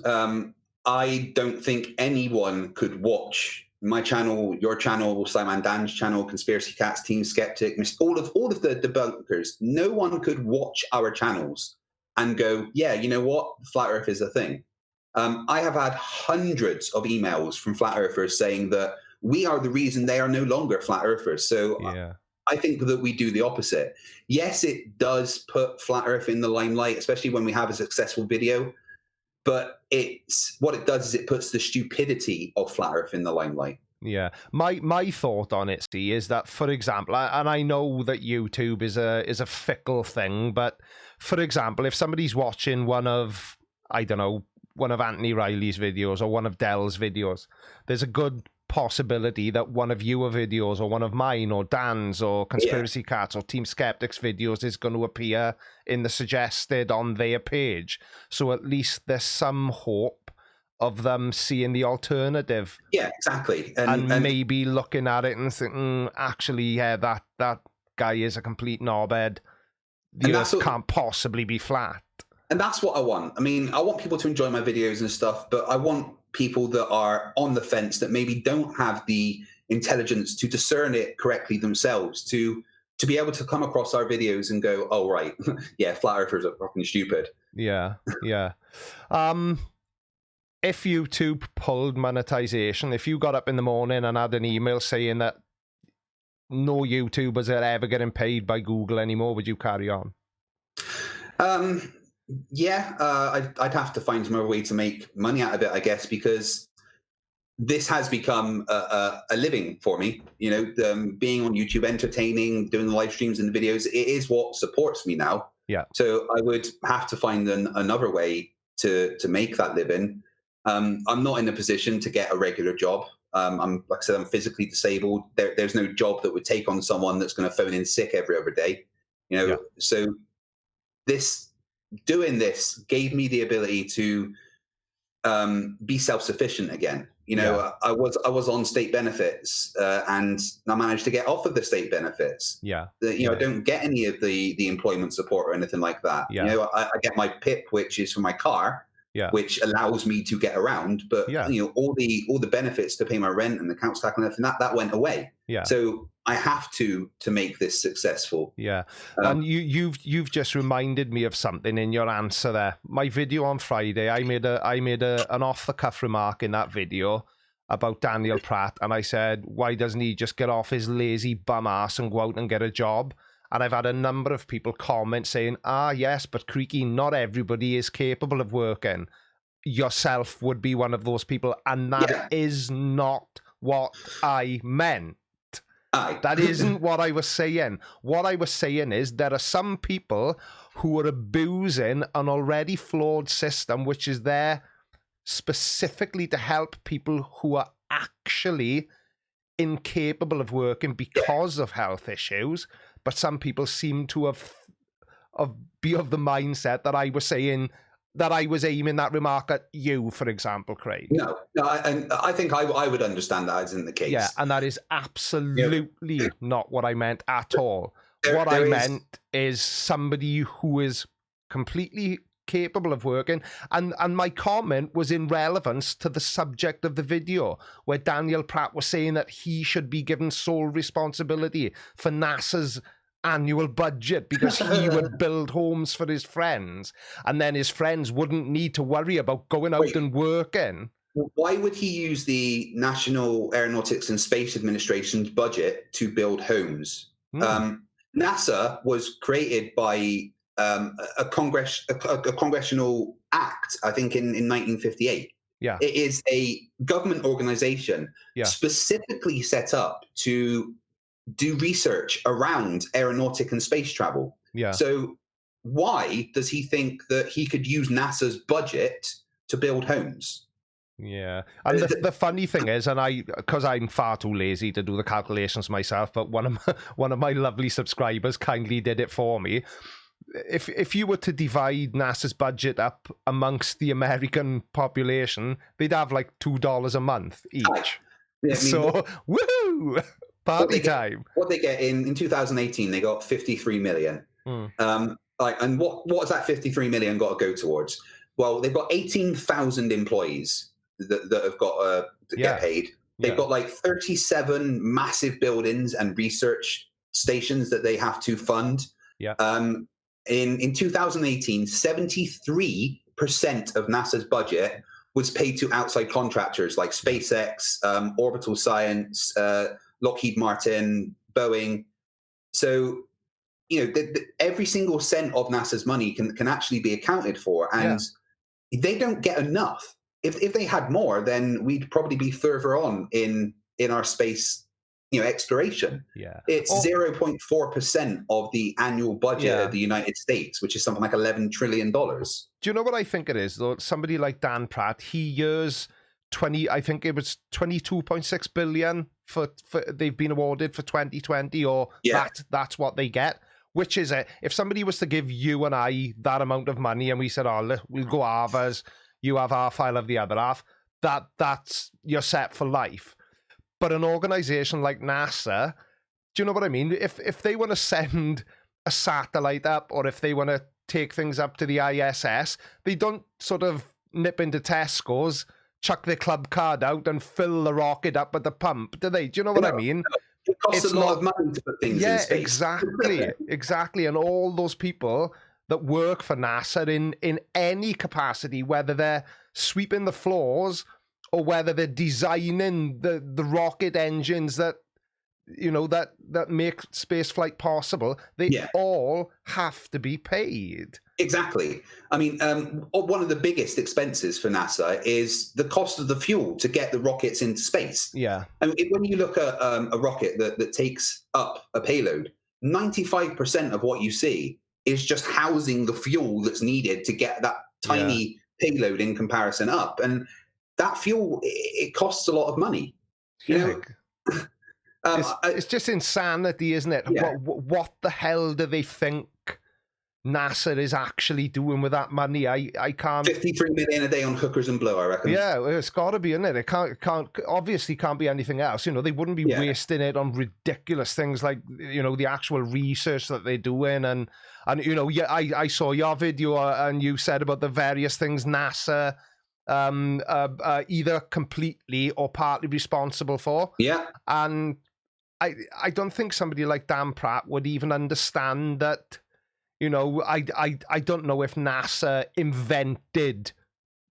I don't think anyone could watch my channel, your channel, Simon Dan's channel, Conspiracy Cats, Team Skeptic, all of the debunkers. No one could watch our channels and go, yeah, you know what, flat earth is a thing. I have had hundreds of emails from flat earthers saying that we are the reason they are no longer flat earthers. So I think that we do the opposite. Yes, it does put flat earth in the limelight, especially when we have a successful video. But what it does is it puts the stupidity of flat earth in the limelight. Yeah, my thought on it, see, is that, for example, and I know that YouTube is a fickle thing, but for example, if somebody's watching one of Anthony Riley's videos or one of Dell's videos, there's a good possibility that one of your videos or one of mine or Dan's or Conspiracy Cats or Team Skeptic's videos is going to appear in the suggested on their page. So at least there's some hope of them seeing the alternative. Yeah, exactly. And maybe looking at it and thinking, actually, yeah, that guy is a complete knobhead. The earth can't possibly be flat. And that's what I want. I mean, I want people to enjoy my videos and stuff, but I want people that are on the fence, that maybe don't have the intelligence to discern it correctly themselves, to be able to come across our videos and go, oh, right, yeah, flat earthers are fucking stupid. Yeah. If YouTube pulled monetization, if you got up in the morning and had an email saying that no YouTubers are ever getting paid by Google anymore, would you carry on? I'd have to find some other way to make money out of it, I guess, because this has become a living for me. You know, being on YouTube, entertaining, doing the live streams and the videos, it is what supports me now. Yeah. So I would have to find another way to make that living. I'm not in a position to get a regular job. Like I said, I'm physically disabled. There's no job that would take on someone that's going to phone in sick every other day. You know, so doing this gave me the ability to be self-sufficient again. You know, I was on state benefits and I managed to get off of the state benefits. I don't get any of the employment support or anything like that. You know, I get my PIP, which is for my car, which allows me to get around. But you know, all the benefits to pay my rent and the council tax and everything, that went away. So I have to make this successful. And you've just reminded me of something in your answer there. My video on Friday, I made an off the cuff remark in that video about Daniel Pratt, and I said, why doesn't he just get off his lazy bum ass and go out and get a job? And I've had a number of people comment saying, yes, but Creaky, not everybody is capable of working. Yourself would be one of those people, and that is not what I meant. That isn't what I was saying. What I was saying is there are some people who are abusing an already flawed system, which is there specifically to help people who are actually incapable of working because of health issues. But some people seem to be of the mindset that I was saying, that I was aiming that remark at you, for example, Craig. No, and I think I would understand that isn't the case. Yeah, and that is absolutely not what I meant at all. What I meant is somebody who is completely capable of working. And my comment was in relevance to the subject of the video, where Daniel Pratt was saying that he should be given sole responsibility for NASA's annual budget because he would build homes for his friends, and then his friends wouldn't need to worry about going out and working. Why would he use the National Aeronautics and Space Administration's budget to build homes? NASA was created by a congressional act, I think, in 1958. Yeah. It is a government organization specifically set up to do research around aeronautic and space travel. Yeah. So why does he think that he could use NASA's budget to build homes? Yeah. And the funny thing is, and because I'm far too lazy to do the calculations myself, but one of my lovely subscribers kindly did it for me. If you were to divide NASA's budget up amongst the American population, they'd have like $2 a month each. Yeah, I mean, so, woohoo! Party time. What they get in 2018, they got 53 million. And what has that 53 million got to go towards? Well, they've got 18,000 employees that have got to get paid. They've got like 37 massive buildings and research stations that they have to fund. Yeah. In 2018, 73% of NASA's budget was paid to outside contractors like SpaceX, Orbital Science, Lockheed Martin, Boeing. So, every single cent of NASA's money can actually be accounted for, and they don't get enough. If they had more, then we'd probably be further on in our space, exploration. Yeah, it's 0.4% of the annual budget of the United States, which is something like $11 trillion. Do you know what I think it is, though? Somebody like Dan Pratt, he years 22.6 billion for they've been awarded for 2020, or that's what they get. Which is if somebody was to give you and I that amount of money and we said, we'll go half as you have half, I'll have the other half, that's you're set for life. But an organization like NASA, do you know what I mean? If they want to send a satellite up, or if they want to take things up to the ISS, they don't sort of nip into Tesco's, chuck their club card out and fill the rocket up at the pump, do they? Do you know what I mean? It costs a lot of money to put things in space. Exactly. And all those people that work for NASA in any capacity, whether they're sweeping the floors or whether they're designing the rocket engines that make spaceflight possible, they all have to be paid. Exactly. I mean, one of the biggest expenses for NASA is the cost of the fuel to get the rockets into space. Yeah. I mean, when you look at a rocket that takes up a payload, 95% of what you see is just housing the fuel that's needed to get that tiny payload in comparison up. And that fuel, it costs a lot of money. It's just insanity, isn't it? Yeah. What the hell do they think NASA is actually doing with that money? I can't. 53 million a day on hookers and blow, I reckon. Yeah, it's got to be, isn't it? It obviously can't be anything else. They wouldn't be wasting it on ridiculous things like the actual research that they're doing, and I saw your video and you said about the various things NASA either completely or partly responsible for. Yeah, and I don't think somebody like Dan Pratt would even understand that. I don't know if NASA invented,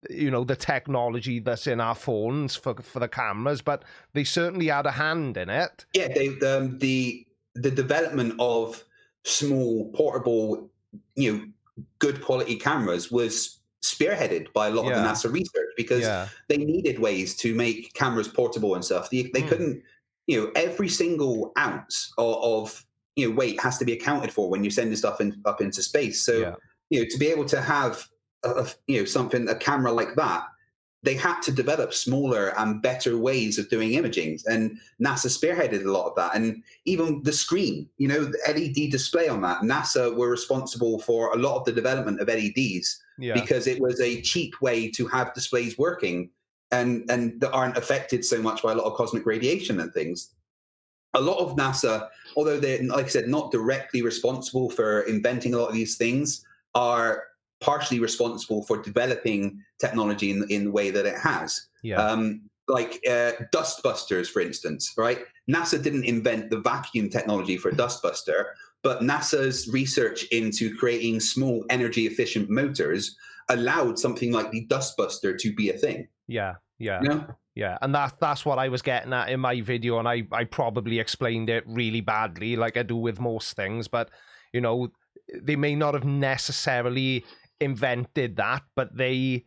the technology that's in our phones for the cameras, but they certainly had a hand in it. Yeah, the development of small, portable, good quality cameras was spearheaded by a lot of the NASA research, because they needed ways to make cameras portable and stuff. They couldn't, every single ounce of weight has to be accounted for when you're sending stuff up into space. So, to be able to have a camera like that, they had to develop smaller and better ways of doing imaging. And NASA spearheaded a lot of that. And even the screen, the LED display on that, NASA were responsible for a lot of the development of LEDs because it was a cheap way to have displays working and that aren't affected so much by a lot of cosmic radiation and things. A lot of NASA, although they're, like I said, not directly responsible for inventing a lot of these things, are partially responsible for developing technology in the way that it has. Yeah. Like dust busters, for instance, right? NASA didn't invent the vacuum technology for a dust buster, but NASA's research into creating small energy efficient motors allowed something like the dust buster to be a thing. Yeah, yeah. You know? Yeah, and that's what I was getting at in my video, and I probably explained it really badly, like I do with most things, but, you know, they may not have necessarily invented that, but they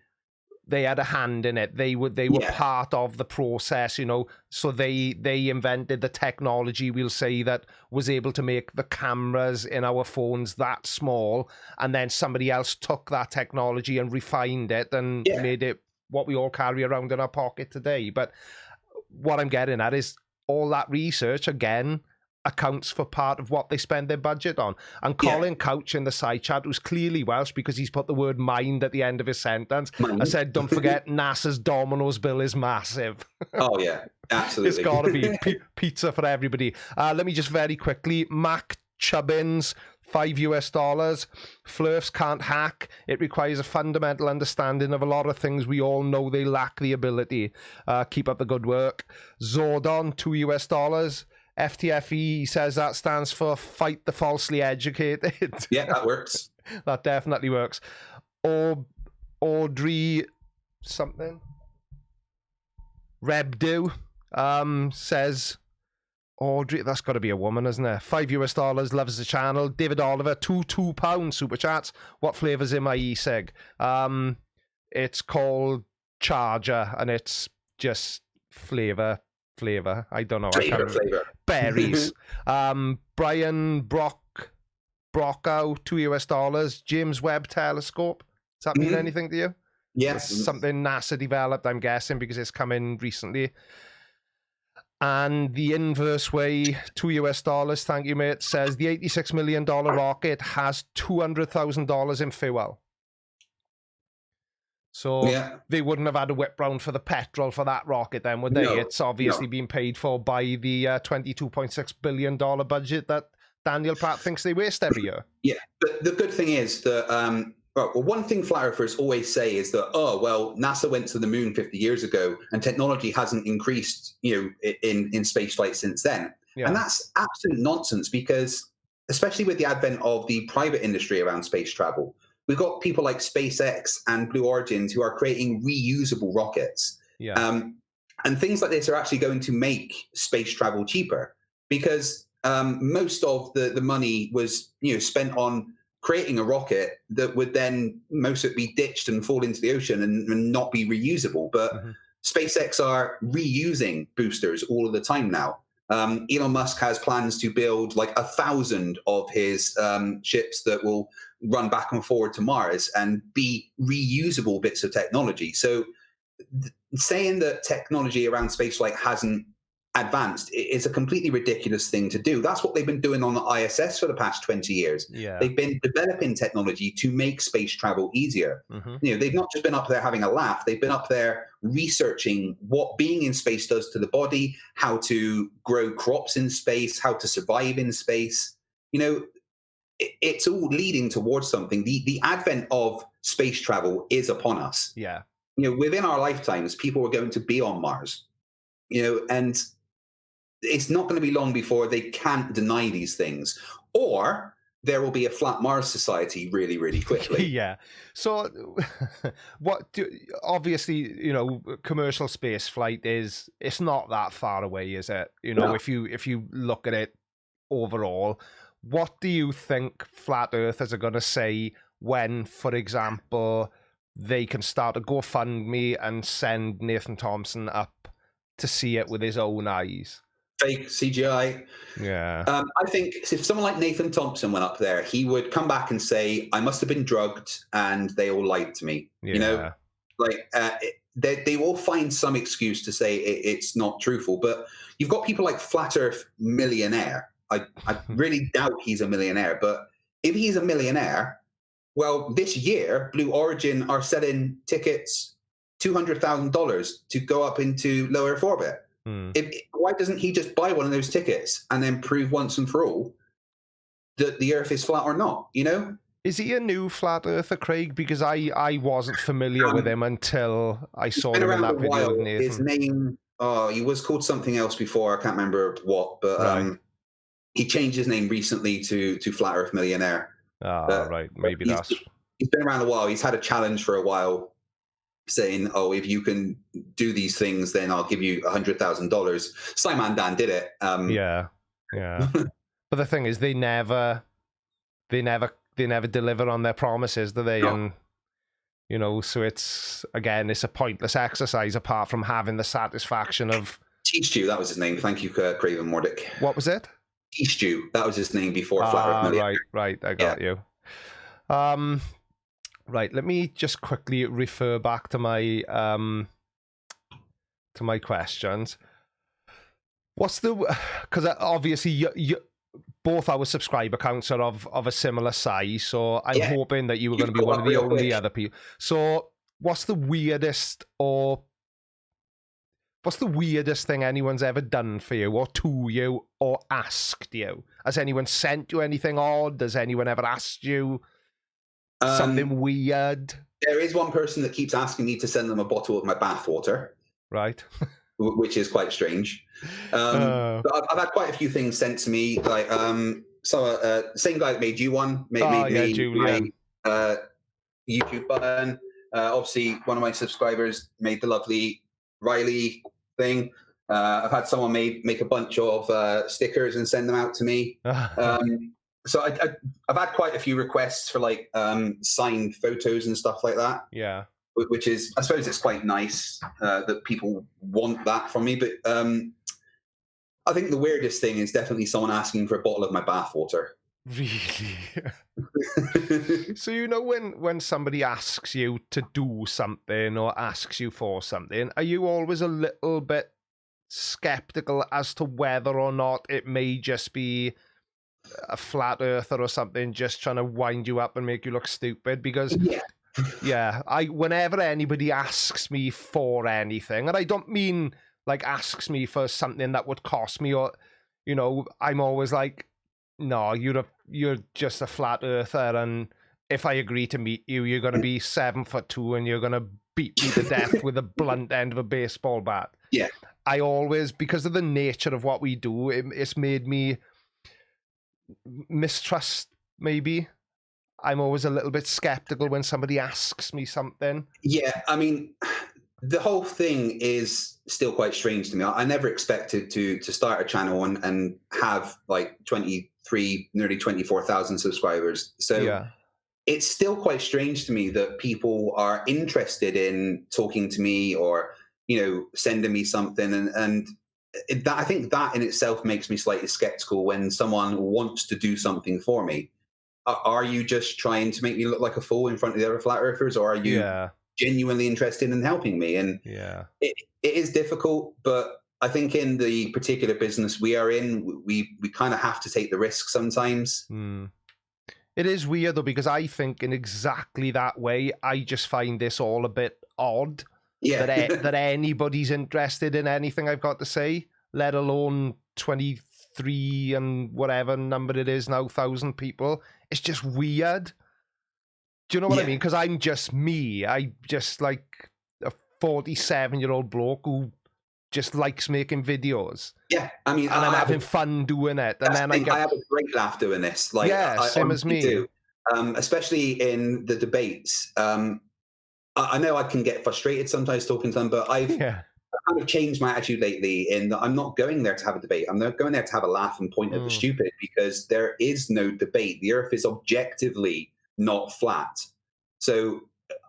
had a hand in it. They were part of the process, you know, so they invented the technology, we'll say, that was able to make the cameras in our phones that small, and then somebody else took that technology and refined it and made it what we all carry around in our pocket today. But what I'm getting at is all that research, again, accounts for part of what they spend their budget on. And Colin Couch in the side chat, who's clearly Welsh because he's put the word mind at the end of his sentence, I said, don't forget, NASA's Domino's bill is massive. Oh, yeah, absolutely. It's got to be pizza for everybody. Let me just very quickly, Mac Chubbins, $5. Flurfs can't hack. It requires a fundamental understanding of a lot of things we all know they lack the ability. Keep up the good work. Zordon, $2. Ftfe says that stands for Fight the Falsely Educated. Yeah, that works. That definitely works. Audrey something. Rebdo says, Audrey, that's got to be a woman, isn't it? $5, loves the channel. David Oliver, £2 super chats. What flavor's in my e-cig? It's called Charger, and it's just flavor. I don't know. Flavor. Berries. Brian Brockow, $2. James Webb Telescope. Does that mean anything to you? Yes. It's something NASA developed, I'm guessing, because it's come in recently. And the inverse way, $2. Thank you, mate. Says the $86 million rocket has $200,000 in fuel. So they wouldn't have had to whip round for the petrol for that rocket then, would they? No, it's obviously been paid for by the $22.6 billion budget that Daniel Pratt thinks they waste every year. Yeah, but the good thing is that one thing flat earthers always say is that, NASA went to the moon 50 years ago and technology hasn't increased, in space flight since then. Yeah. And that's absolute nonsense, because especially with the advent of the private industry around space travel, we've got people like SpaceX and Blue Origins who are creating reusable rockets. Yeah. And things like this are actually going to make space travel cheaper, because most of the money was spent on creating a rocket that would then most of it be ditched and fall into the ocean and not be reusable. But SpaceX are reusing boosters all of the time now. Elon Musk has plans to build like 1,000 of his ships that will run back and forward to Mars and be reusable bits of technology. So saying that technology around spaceflight hasn't advanced is a completely ridiculous thing to do. That's what they've been doing on the ISS for the past 20 years. Yeah. They've been developing technology to make space travel easier. They've not just been up there having a laugh. They've been up there researching what being in space does to the body, how to grow crops in space, how to survive in space. It's all leading towards something. The advent of space travel is upon us. Yeah. Within our lifetimes, people are going to be on Mars. And it's not going to be long before they can't deny these things, or there will be a flat Mars society really, really quickly. Yeah. So obviously, commercial space flight it's not that far away, is it? No. If you look at it overall, what do you think flat earthers are going to say when, for example, they can start a GoFundMe and send Nathan Thompson up to see it with his own eyes? Fake CGI. Yeah. I think if someone like Nathan Thompson went up there, he would come back and say, I must have been drugged and they all lied to me. Yeah. They will find some excuse to say it's not truthful. But you've got people like Flat Earth Millionaire. I really doubt he's a millionaire. But if he's a millionaire, well, this year, Blue Origin are selling tickets $200,000 to go up into low Earth orbit. Why doesn't he just buy one of those tickets and then prove once and for all that the Earth is flat or not? Is he a new flat earther, Craig? Because I wasn't familiar with him until I saw been him in around that a video with while. Nathan. His name, he was called something else before. I can't remember what, but Right. he changed his name recently to Flat Earth Millionaire. Right. Maybe he's been around a while. He's had a challenge for a while, saying, "Oh, if you can do these things, then I'll give you $100,000." Simon Dan did it. Yeah. But the thing is, they never deliver on their promises, do they? No. And so it's a pointless exercise apart from having the satisfaction of. T-Stew, that was his name. Thank you, Craven Mordick. What was it? T-Stew, that was his name before Flat Earth Millionaire. Right, I got you. Right, let me just quickly refer back to my questions. Because obviously you both our subscriber counts are of a similar size, so I'm hoping that you were going to be one of the only other people. So what's the weirdest thing anyone's ever done for you or to you or asked you? Has anyone sent you anything odd? Has anyone ever asked you something weird? There is one person that keeps asking me to send them a bottle of my bathwater. Right. Which is quite strange. But I've had quite a few things sent to me. Like, same guy that made you one, made me Julian. my YouTube button. Obviously, one of my subscribers made the lovely Riley thing. I've had someone make a bunch of stickers and send them out to me. So I've had quite a few requests for like signed photos and stuff like that. Yeah. Which is, I suppose it's quite nice that people want that from me. But I think the weirdest thing is definitely someone asking for a bottle of my bathwater. Really? So when somebody asks you to do something or asks you for something, are you always a little bit skeptical as to whether or not it may just be a flat earther or something just trying to wind you up and make you look stupid? Because whenever anybody asks me for anything, and I don't mean like asks me for something that would cost me, or I'm always like, no, you're just a flat earther, and if I agree to meet you, you're gonna be 7'2" and you're gonna beat me to death with a blunt end of a baseball bat. Yeah, I always, because of the nature of what we do, it's made me mistrust maybe. I'm always a little bit skeptical when somebody asks me something. Yeah, I mean, the whole thing is still quite strange to me. I never expected to start a channel and have like 23, nearly 24,000 subscribers. So it's still quite strange to me that people are interested in talking to me or, sending me something. And I think that in itself makes me slightly skeptical when someone wants to do something for me. Are you just trying to make me look like a fool in front of the other flat earthers, or are you genuinely interested in helping me? And it is difficult, but I think in the particular business we are in, we kind of have to take the risk sometimes. It is weird though, because I think in exactly that way, I just find this all a bit odd. Yeah. that anybody's interested in anything I've got to say, let alone 23 and whatever number it is now, 1,000 people. It's just weird. Do you know what I mean? Because I'm just me. I just like a 47-year-old bloke who just likes making videos. Yeah, I mean, and I'm having fun doing it. And then I have a great laugh doing this. Like, same as me. Do. Especially in the debates. I know I can get frustrated sometimes talking to them, but I've kind of changed my attitude lately in that I'm not going there to have a debate. I'm not going there to have a laugh and point at the stupid, because there is no debate. The earth is objectively not flat. So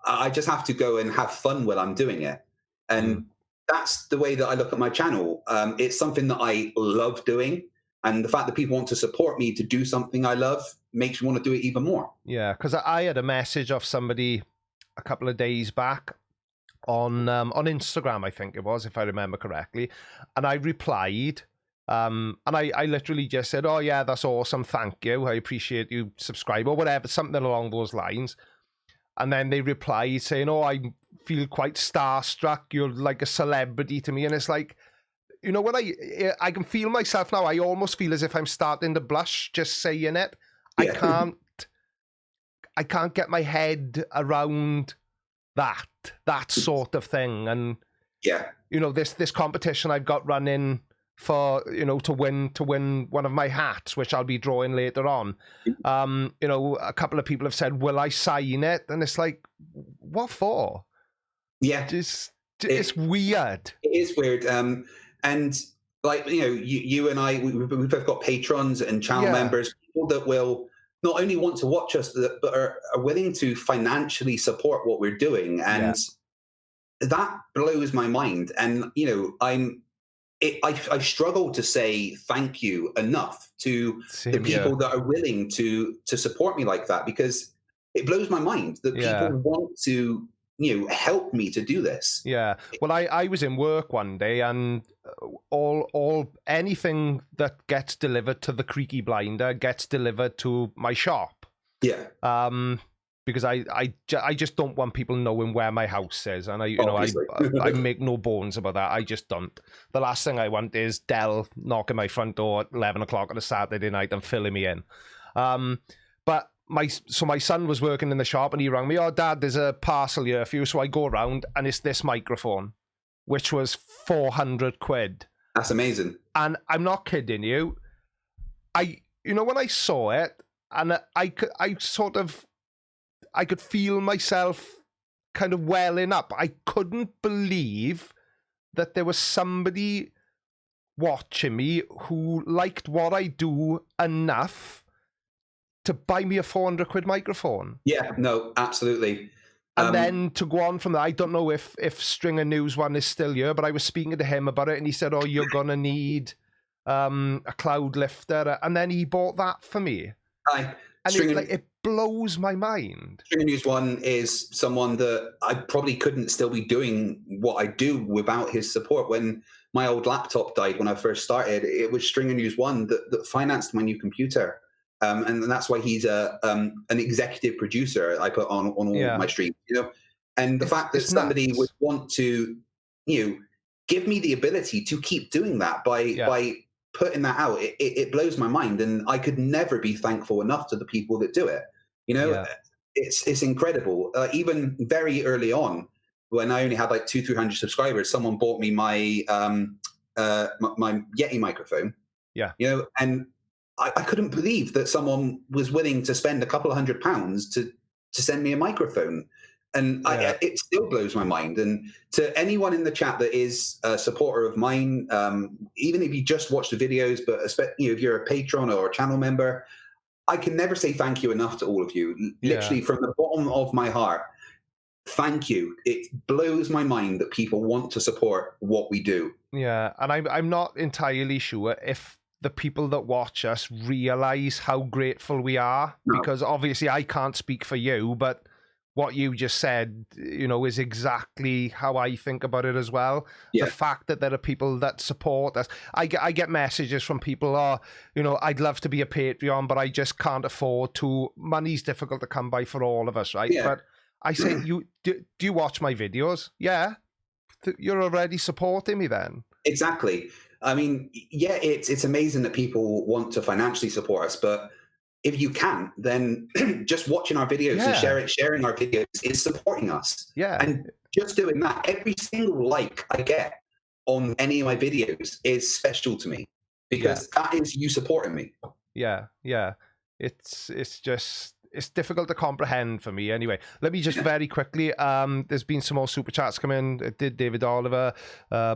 I just have to go and have fun while I'm doing it. And that's the way that I look at my channel. It's something that I love doing. And the fact that people want to support me to do something I love makes me want to do it even more. Yeah, because I had a message of somebody a couple of days back on Instagram, I think it was, if I remember correctly, and I replied, and I literally just said, "Oh yeah, that's awesome, thank you, I appreciate you subscribe," or whatever, something along those lines. And then they replied saying, "Oh, I feel quite starstruck, you're like a celebrity to me." And it's like, when I can feel myself now, I almost feel as if I'm starting to blush just saying it. I can't get my head around that sort of thing. And yeah, you know, this competition I've got running for, you know, to win one of my hats, which I'll be drawing later on. You know, a couple of people have said, will I sign it? And it's like, what for? Yeah, it's weird. It is weird. And like, you know, you and I, we've both got patrons and channel members, people that will not only want to watch us, but are willing to financially support what we're doing. And that blows my mind. And, you know, I struggle to say thank you enough to the people that are willing to support me like that, because it blows my mind that people want to, you know, help me to do this. Yeah. Well, I was in work one day, and anything that gets delivered to the Creaky Blinder gets delivered to my shop. Yeah. Because I just don't want people knowing where my house is, and I make no bones about that. I just don't. The last thing I want is Dell knocking my front door at 11 o'clock on a Saturday night and filling me in. But my son was working in the shop, and he rang me, "Oh, Dad, there's a parcel here for you." So I go around, and it's this microphone, which was 400 quid. That's amazing. And I'm not kidding you. You know, when I saw it, and I could feel myself kind of welling up. I couldn't believe that there was somebody watching me who liked what I do enough to buy me a 400 quid microphone. Yeah, no, absolutely. And then to go on from that, I don't know if Stringer News one is still here, but I was speaking to him about it, and he said, "Oh, you're going to need a Cloudlifter." And then he bought that for me. And it blows my mind. Stringer News One is someone that I probably couldn't still be doing what I do without his support. When my old laptop died when I first started, it was Stringer News One that financed my new computer. And that's why he's an executive producer I put on all my streams, you know. And the fact that somebody would want to, you know, give me the ability to keep doing that by putting that out, it blows my mind. And I could never be thankful enough to the people that do it. You know, it's incredible. Even very early on, when I only had like 200-300 subscribers, someone bought me my my Yeti microphone. Yeah, you know, and I couldn't believe that someone was willing to spend a couple of £100 to send me a microphone. And it still blows my mind. And to anyone in the chat that is a supporter of mine, even if you just watch the videos, but especially if you're a patron or a channel member, I can never say thank you enough to all of you. Literally from the bottom of my heart, thank you. It blows my mind that people want to support what we do. Yeah, and I'm not entirely sure if the people that watch us realize how grateful we are, because obviously I can't speak for you, but what you just said, you know, is exactly how I think about it as well. The fact that there are people that support us. I get messages from people, "Oh, you know, I'd love to be a Patreon, but I just can't afford to. Money's difficult to come by for all of us, right?" But I say, do you watch my videos? Yeah. You're already supporting me then. Exactly. I mean, yeah, it's amazing that people want to financially support us, but if you can't, then just watching our videos and sharing our videos is supporting us. Yeah. And just doing that, every single like I get on any of my videos is special to me, because that is you supporting me. Yeah, yeah. It's difficult to comprehend for me. Anyway, let me just very quickly, there's been some more super chats come in. It did David Oliver, I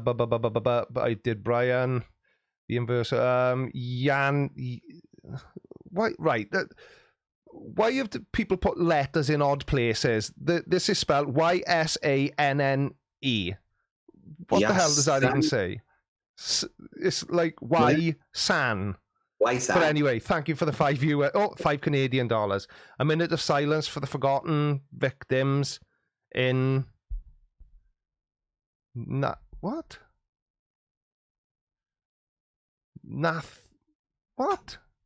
did Brian, the inverse, Jan, why, right, why have people put letters in odd places? This is spelled Y-S-A-N-N-E. What the hell does that even say? It's like Y-San. But anyway, thank you for the $5 Canadian. A minute of silence for the forgotten victims in what?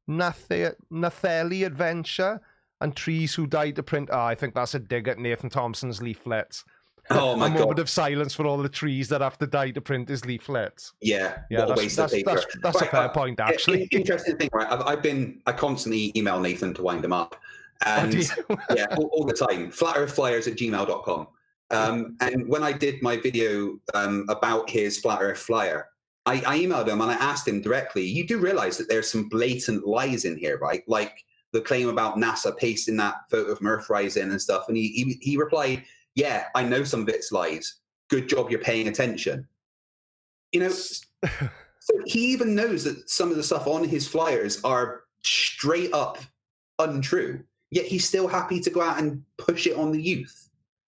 Natheli Adventure and trees who died to print. I think that's a dig at Nathan Thompson's leaflets. Oh my God. A moment of silence for all the trees that have to die to print his leaflets. Yeah, what a waste of paper. That's a fair point, actually. Interesting thing, right? I constantly email Nathan to wind him up, And yeah, all the time. flatearthflyers@gmail.com. And when I did my video about his Flat Earth Flyer, I emailed him and I asked him directly, you do realize that there's some blatant lies in here, right? Like the claim about NASA pasting that photo of Earthrise in and stuff. And he replied, yeah, I know some of it's lies. Good job you're paying attention. You know, so he even knows that some of the stuff on his flyers are straight up untrue, yet he's still happy to go out and push it on the youth.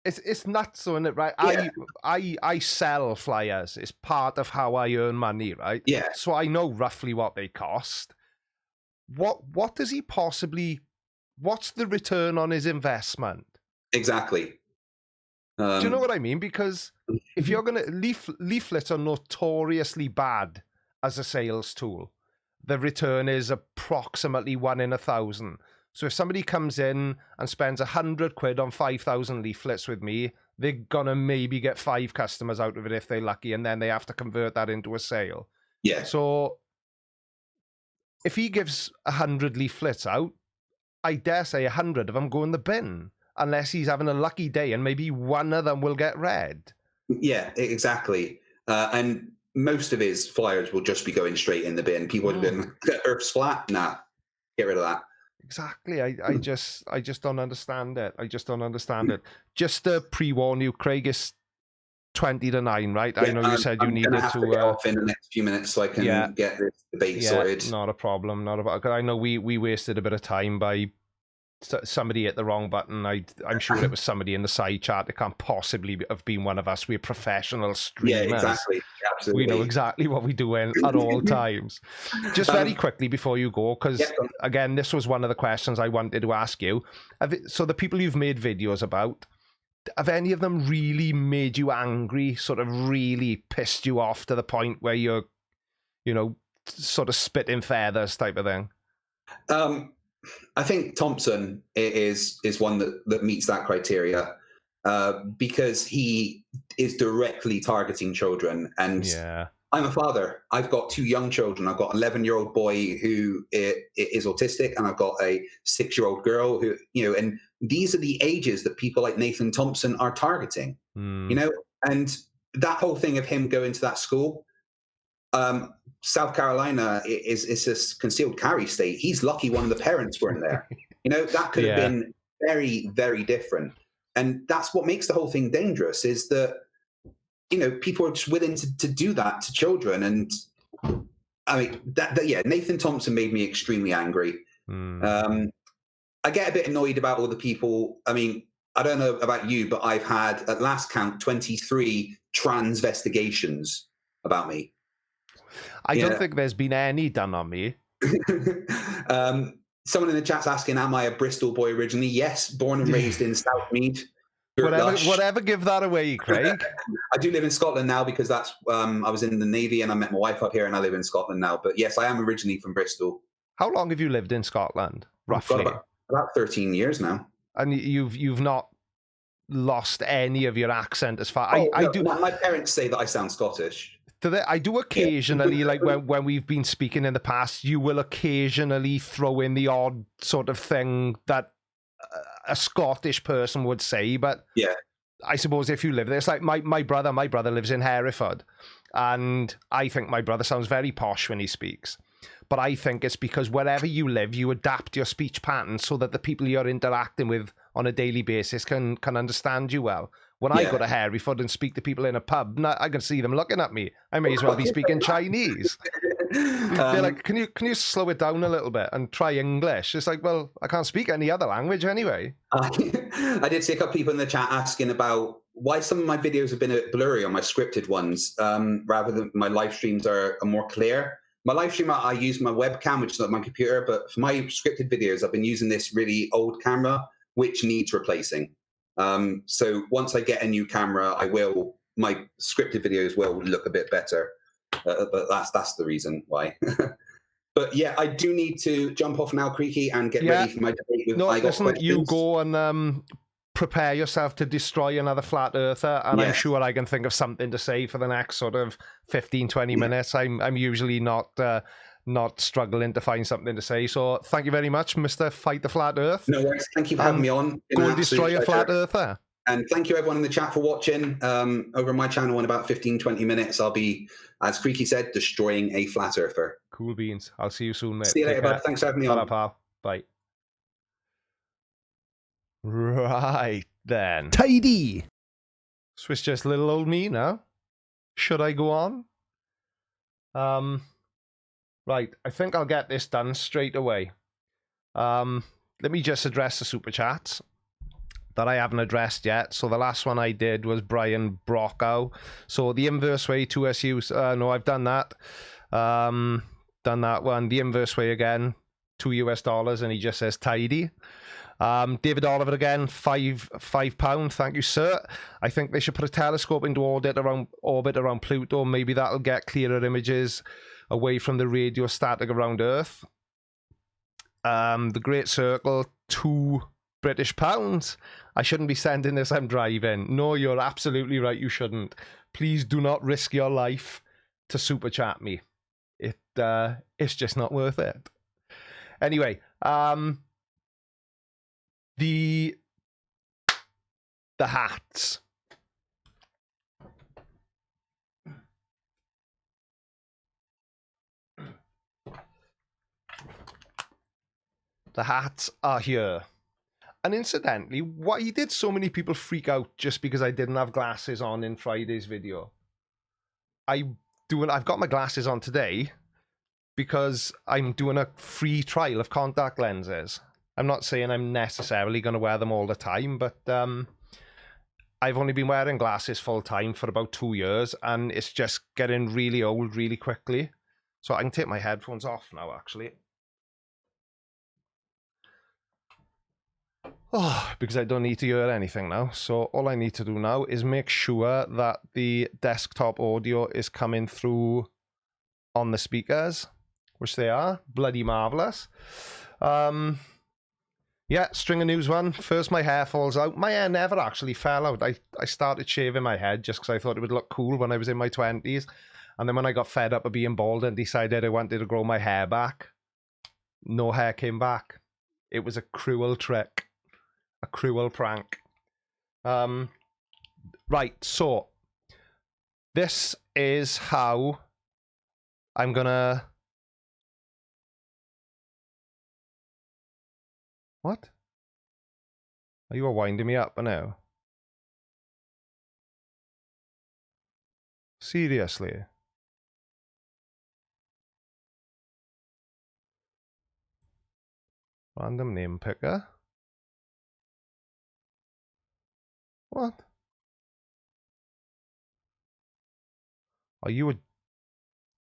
It's nuts, isn't it, right? Yeah. I sell flyers. It's part of how I earn money, right? Yeah. So I know roughly what they cost. What does he possibly? What's the return on his investment? Exactly. Do you know what I mean? Because if you're gonna leaflets are notoriously bad as a sales tool. The return is approximately 1 in 1,000. So if somebody comes in and spends £100 on 5,000 leaflets with me, they're gonna maybe get 5 customers out of it if they're lucky, and then they have to convert that into a sale. Yeah. So if he gives 100 leaflets out, I dare say 100 of them go in the bin, unless he's having a lucky day and maybe one of them will get read. Yeah, exactly. And most of his flyers will just be going straight in the bin. People would have been, Earth's flat? Nah, get rid of that. Exactly. I just don't understand it. I just don't understand it. Just to pre-warn you, Craig, is 20 to 9, right? Yeah, I know you said you needed to get off in the next few minutes so I can get this debate sorted. Not a problem. I know we wasted a bit of time by somebody hit the wrong button. I'm sure it was somebody in the side chat. It can't possibly have been one of us. We're professional streamers. Yeah, exactly. Absolutely. We know exactly what we're doing at all times. Just very quickly before you go, because again, this was one of the questions I wanted to ask you. So the people you've made videos about, have any of them really made you angry, sort of really pissed you off to the point where you're, sort of spitting feathers type of thing? I think Thompson is one that meets that criteria because he is directly targeting children. And I'm a father. I've got 2 young children. I've got an 11-year-old boy who is autistic, and I've got a 6-year-old girl who, and these are the ages that people like Nathan Thompson are targeting, and that whole thing of him going to that school, South Carolina is a concealed carry state. He's lucky one of the parents weren't there. That could have been very, very different. And that's what makes the whole thing dangerous, is that, people are just willing to do that to children. And I mean, Nathan Thompson made me extremely angry. I get a bit annoyed about all the people. I mean, I don't know about you, but I've had, at last count, 23 transvestigations about me. I don't think there's been any done on me. Someone in the chat's asking, am I a Bristol boy originally? Yes, born and raised in Southmead. Whatever, give that away, Craig. I do live in Scotland now because that's I was in the Navy and I met my wife up here and I live in Scotland now. But yes, I am originally from Bristol. How long have you lived in Scotland, roughly? About 13 years now. And you've not lost any of your accent as far? My parents say that I sound Scottish. I do occasionally, like when we've been speaking in the past, you will occasionally throw in the odd sort of thing that a Scottish person would say. But I suppose if you live there, it's like my brother lives in Hereford, and I think my brother sounds very posh when he speaks. But I think it's because wherever you live, you adapt your speech patterns so that the people you're interacting with on a daily basis can understand you well. When I go to Hereford and speak to people in a pub, I can see them looking at me. I may as well be speaking Chinese. They're like, can you slow it down a little bit and try English? It's like, well, I can't speak any other language anyway. I did see a couple people in the chat asking about why some of my videos have been a bit blurry on my scripted ones, rather than my live streams are more clear. My live stream, I use my webcam, which is not my computer, but for my scripted videos, I've been using this really old camera, which needs replacing. So once I get a new camera, my scripted videos will look a bit better. But that's the reason why. But yeah, I do need to jump off now, Creaky, and get ready for my debate with listen, you go and prepare yourself to destroy another flat earther, and I'm sure I can think of something to say for the next sort of 15-20 minutes. I'm usually not not struggling to find something to say. So thank you very much, Mr. Fight the Flat Earth. No worries. Thank you for having me on. Go and destroy a flat earther. And thank you everyone in the chat for watching. Over my channel in about 15-20 minutes, I'll be, as Creaky said, destroying a flat earther. Cool beans. I'll see you soon, mate. See you later, bud. Thanks for having me on. Pal. Bye. Right then. Tidy. So it's just little old me now. Should I go on? Right. I think I'll get this done straight away. Let me just address the super chats that I haven't addressed yet. So the last one I did was Brian Brockow. So the inverse way, 2SU. No, I've done that. Done that one. The inverse way again, $2 and he just says tidy. David Oliver again, £5. Thank you, sir. I think they should put a telescope into orbit around Pluto. Maybe that'll get clearer images away from the radio static around Earth. The Great Circle, £2. I shouldn't be sending this. I'm driving. No, you're absolutely right. You shouldn't. Please do not risk your life to super chat me. It's just not worth it. Anyway, the hats. The hats are here. And incidentally, why did so many people freak out just because I didn't have glasses on in Friday's video? I've got my glasses on today because I'm doing a free trial of contact lenses. I'm not saying I'm necessarily going to wear them all the time, but I've only been wearing glasses full time for about 2 years, and it's just getting really old really quickly. So I can take my headphones off now, actually. Oh, because I don't need to hear anything now. So all I need to do now is make sure that the desktop audio is coming through on the speakers, which they are. Bloody marvelous. Yeah, string of news one. First, my hair falls out. My hair never actually fell out. I started shaving my head just because I thought it would look cool when I was in my 20s. And then when I got fed up of being bald and decided I wanted to grow my hair back, no hair came back. It was a cruel trick. A cruel prank. Right, so this is how I'm gonna... What? Are you winding me up now? Seriously? Random name picker? What? Are you a...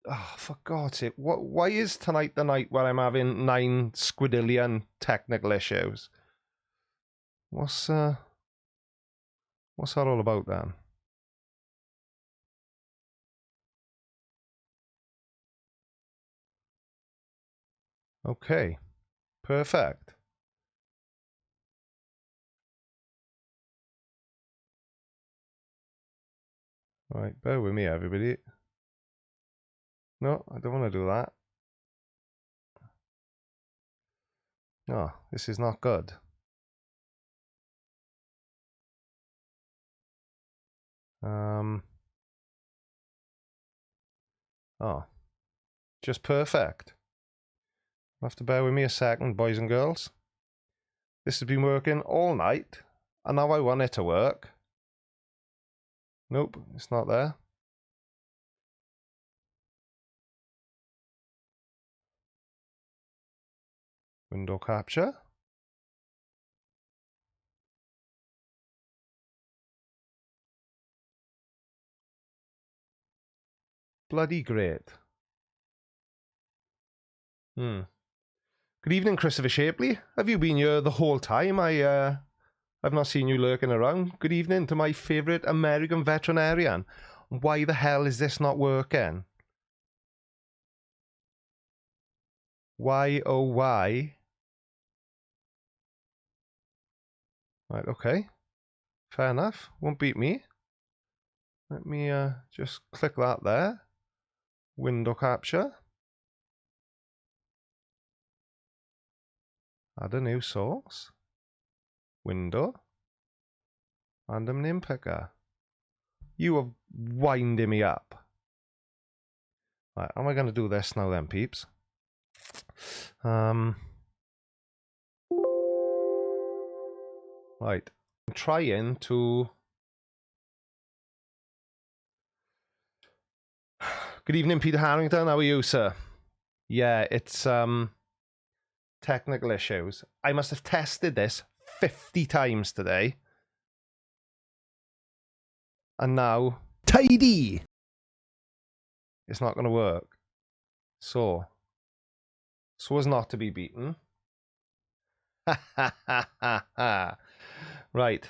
Oh, for God's sake. Why is tonight the night where I'm having 9 squidillion technical issues? What's that all about then? Okay. Perfect. Right, bear with me, everybody. No, I don't want to do that. Oh, this is not good. Oh, just perfect. You'll have to bear with me a second, boys and girls. This has been working all night, and now I want it to work. Nope, it's not there. Window capture. Bloody great. Good evening, Christopher Shapley. Have you been here the whole time? I've not seen you lurking around. Good evening to my favourite American veterinarian. Why the hell is this not working? Why, oh why? Right, okay. Fair enough. Won't beat me. Let me just click that there. Window capture. Add a new source. Window. Random name picker. You are winding me up. Right, how am I going to do this now then, peeps? Right. I'm trying to... Good evening, Peter Harrington. How are you, sir? Yeah, it's technical issues. I must have tested this 50 times today. And now... Tidy! It's not going to work. So as not to be beaten. Right.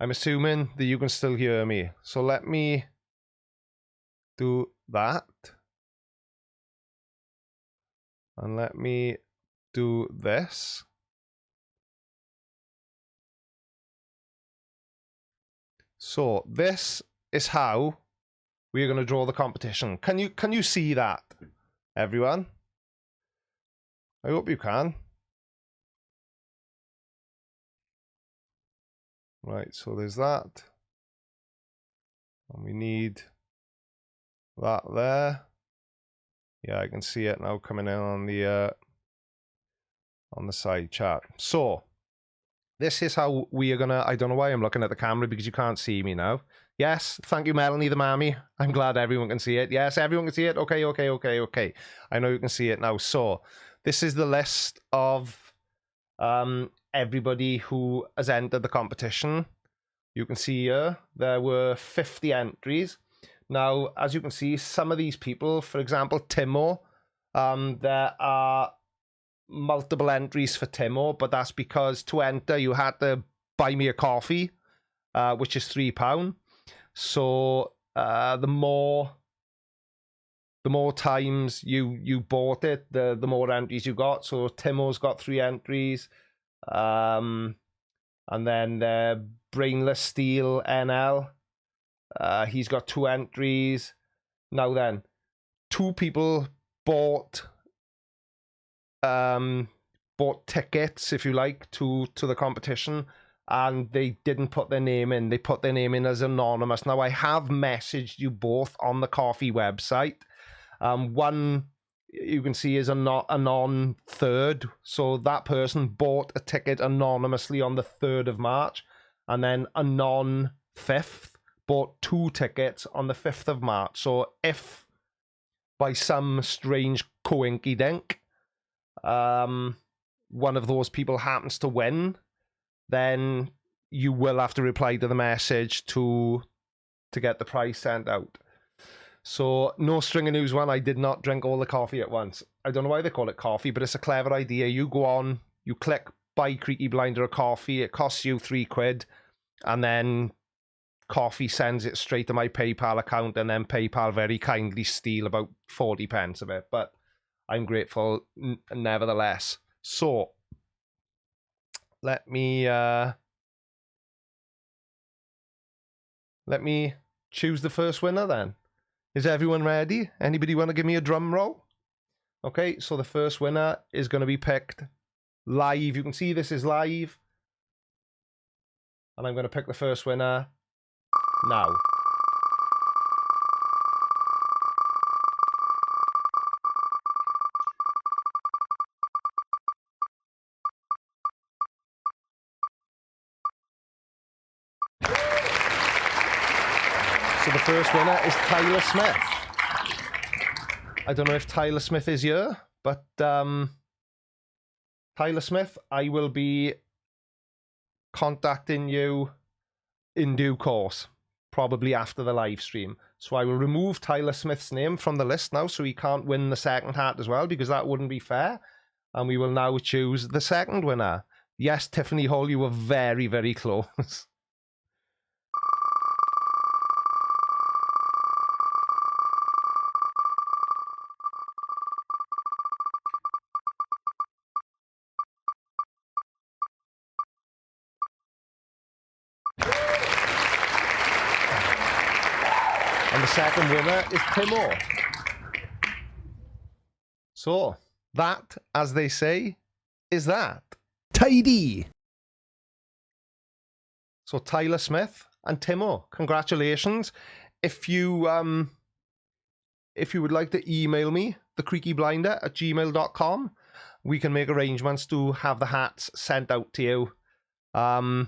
I'm assuming that you can still hear me. So let me do that. And let me do this. So this is how we're going to draw the competition. Can you see that, everyone? I hope you can. Right, so there's that. And we need that there. Yeah, I can see it now coming in on the side chat. So this is how we are gonna... I don't know why I'm looking at the camera because you can't see me now. Yes, thank you, Melanie the Mammy. I'm glad everyone can see it. Yes, everyone can see it. Okay. I know you can see it now. So this is the list of everybody who has entered the competition. You can see here there were 50 entries. Now, as you can see, some of these people, for example, Timo, there are multiple entries for Timo, but that's because to enter you had to buy me a coffee, which is £3. So the more times you bought it, the more entries you got. So Timo's got 3 entries, and then Brainless Steel NL, he's got 2 entries. Now then, 2 people bought tickets, if you like, to the competition, and they didn't put their name in. They put their name in as anonymous. Now, I have messaged you both on the coffee website. One you can see is a non-third. So that person bought a ticket anonymously on the 3rd of March. And then a non-5th bought 2 tickets on the 5th of March. So if by some strange coinky-dink, one of those people happens to win, then you will have to reply to the message to get the prize sent out. So, no string of news one, I did not drink all the coffee at once. I don't know why they call it coffee, but it's a clever idea. You go on, you click buy Creaky Blinder a coffee, it costs you £3, and then coffee sends it straight to my PayPal account, and then PayPal very kindly steal about 40 pence of it, but I'm grateful nevertheless. So, let me choose the first winner then. Is everyone ready? Anybody want to give me a drum roll? Okay, so the first winner is going to be picked live. You can see this is live. And I'm going to pick the first winner now. So the first winner is Tyler Smith. I don't know if Tyler Smith is here, but Tyler Smith, I will be contacting you in due course, probably after the live stream. So I will remove Tyler Smith's name from the list now, so he can't win the second hat as well, because that wouldn't be fair. And we will now choose the second winner. Yes, Tiffany Hall, you were very, very close. And the second winner is Timo. So, that, as they say, is that. Tidy. So Tyler Smith and Timo, congratulations. If you would like to email me, thecreakyblinder@gmail.com, we can make arrangements to have the hats sent out to you. As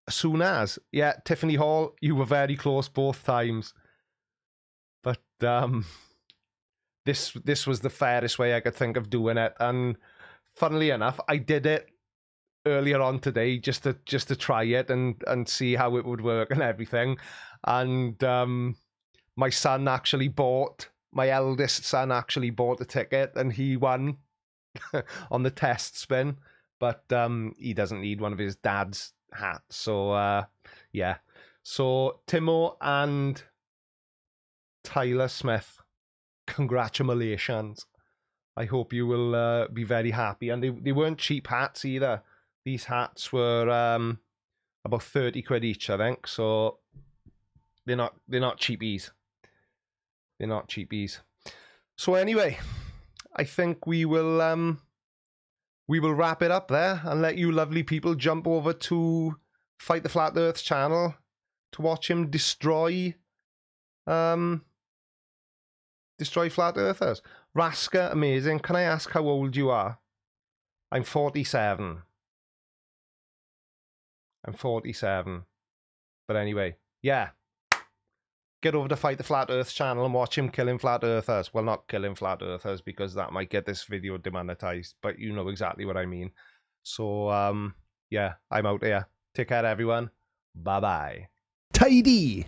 soon as. Yeah, Tiffany Hall, you were very close both times. But this was the fairest way I could think of doing it. And funnily enough, I did it earlier on today just to try it and see how it would work and everything. And my eldest son actually bought the ticket and he won on the test spin. But he doesn't need one of his dad's hats. So yeah. So Timo and Tyler Smith, congratulations. I hope you will be very happy. And they weren't cheap hats either. These hats were about 30 quid each, I think. So they're not cheapies. They're not cheapies. So anyway, I think we will wrap it up there and let you lovely people jump over to Fight the Flat Earth channel to watch him destroy flat earthers. Raska, amazing. Can I ask how old you are? I'm 47. I'm 47. But anyway, yeah. Get over to Fight the Flat Earth channel and watch him killing flat earthers. Well, not killing flat earthers because that might get this video demonetized, but you know exactly what I mean. So, yeah, I'm out here. Take care, everyone. Bye-bye. Tidy!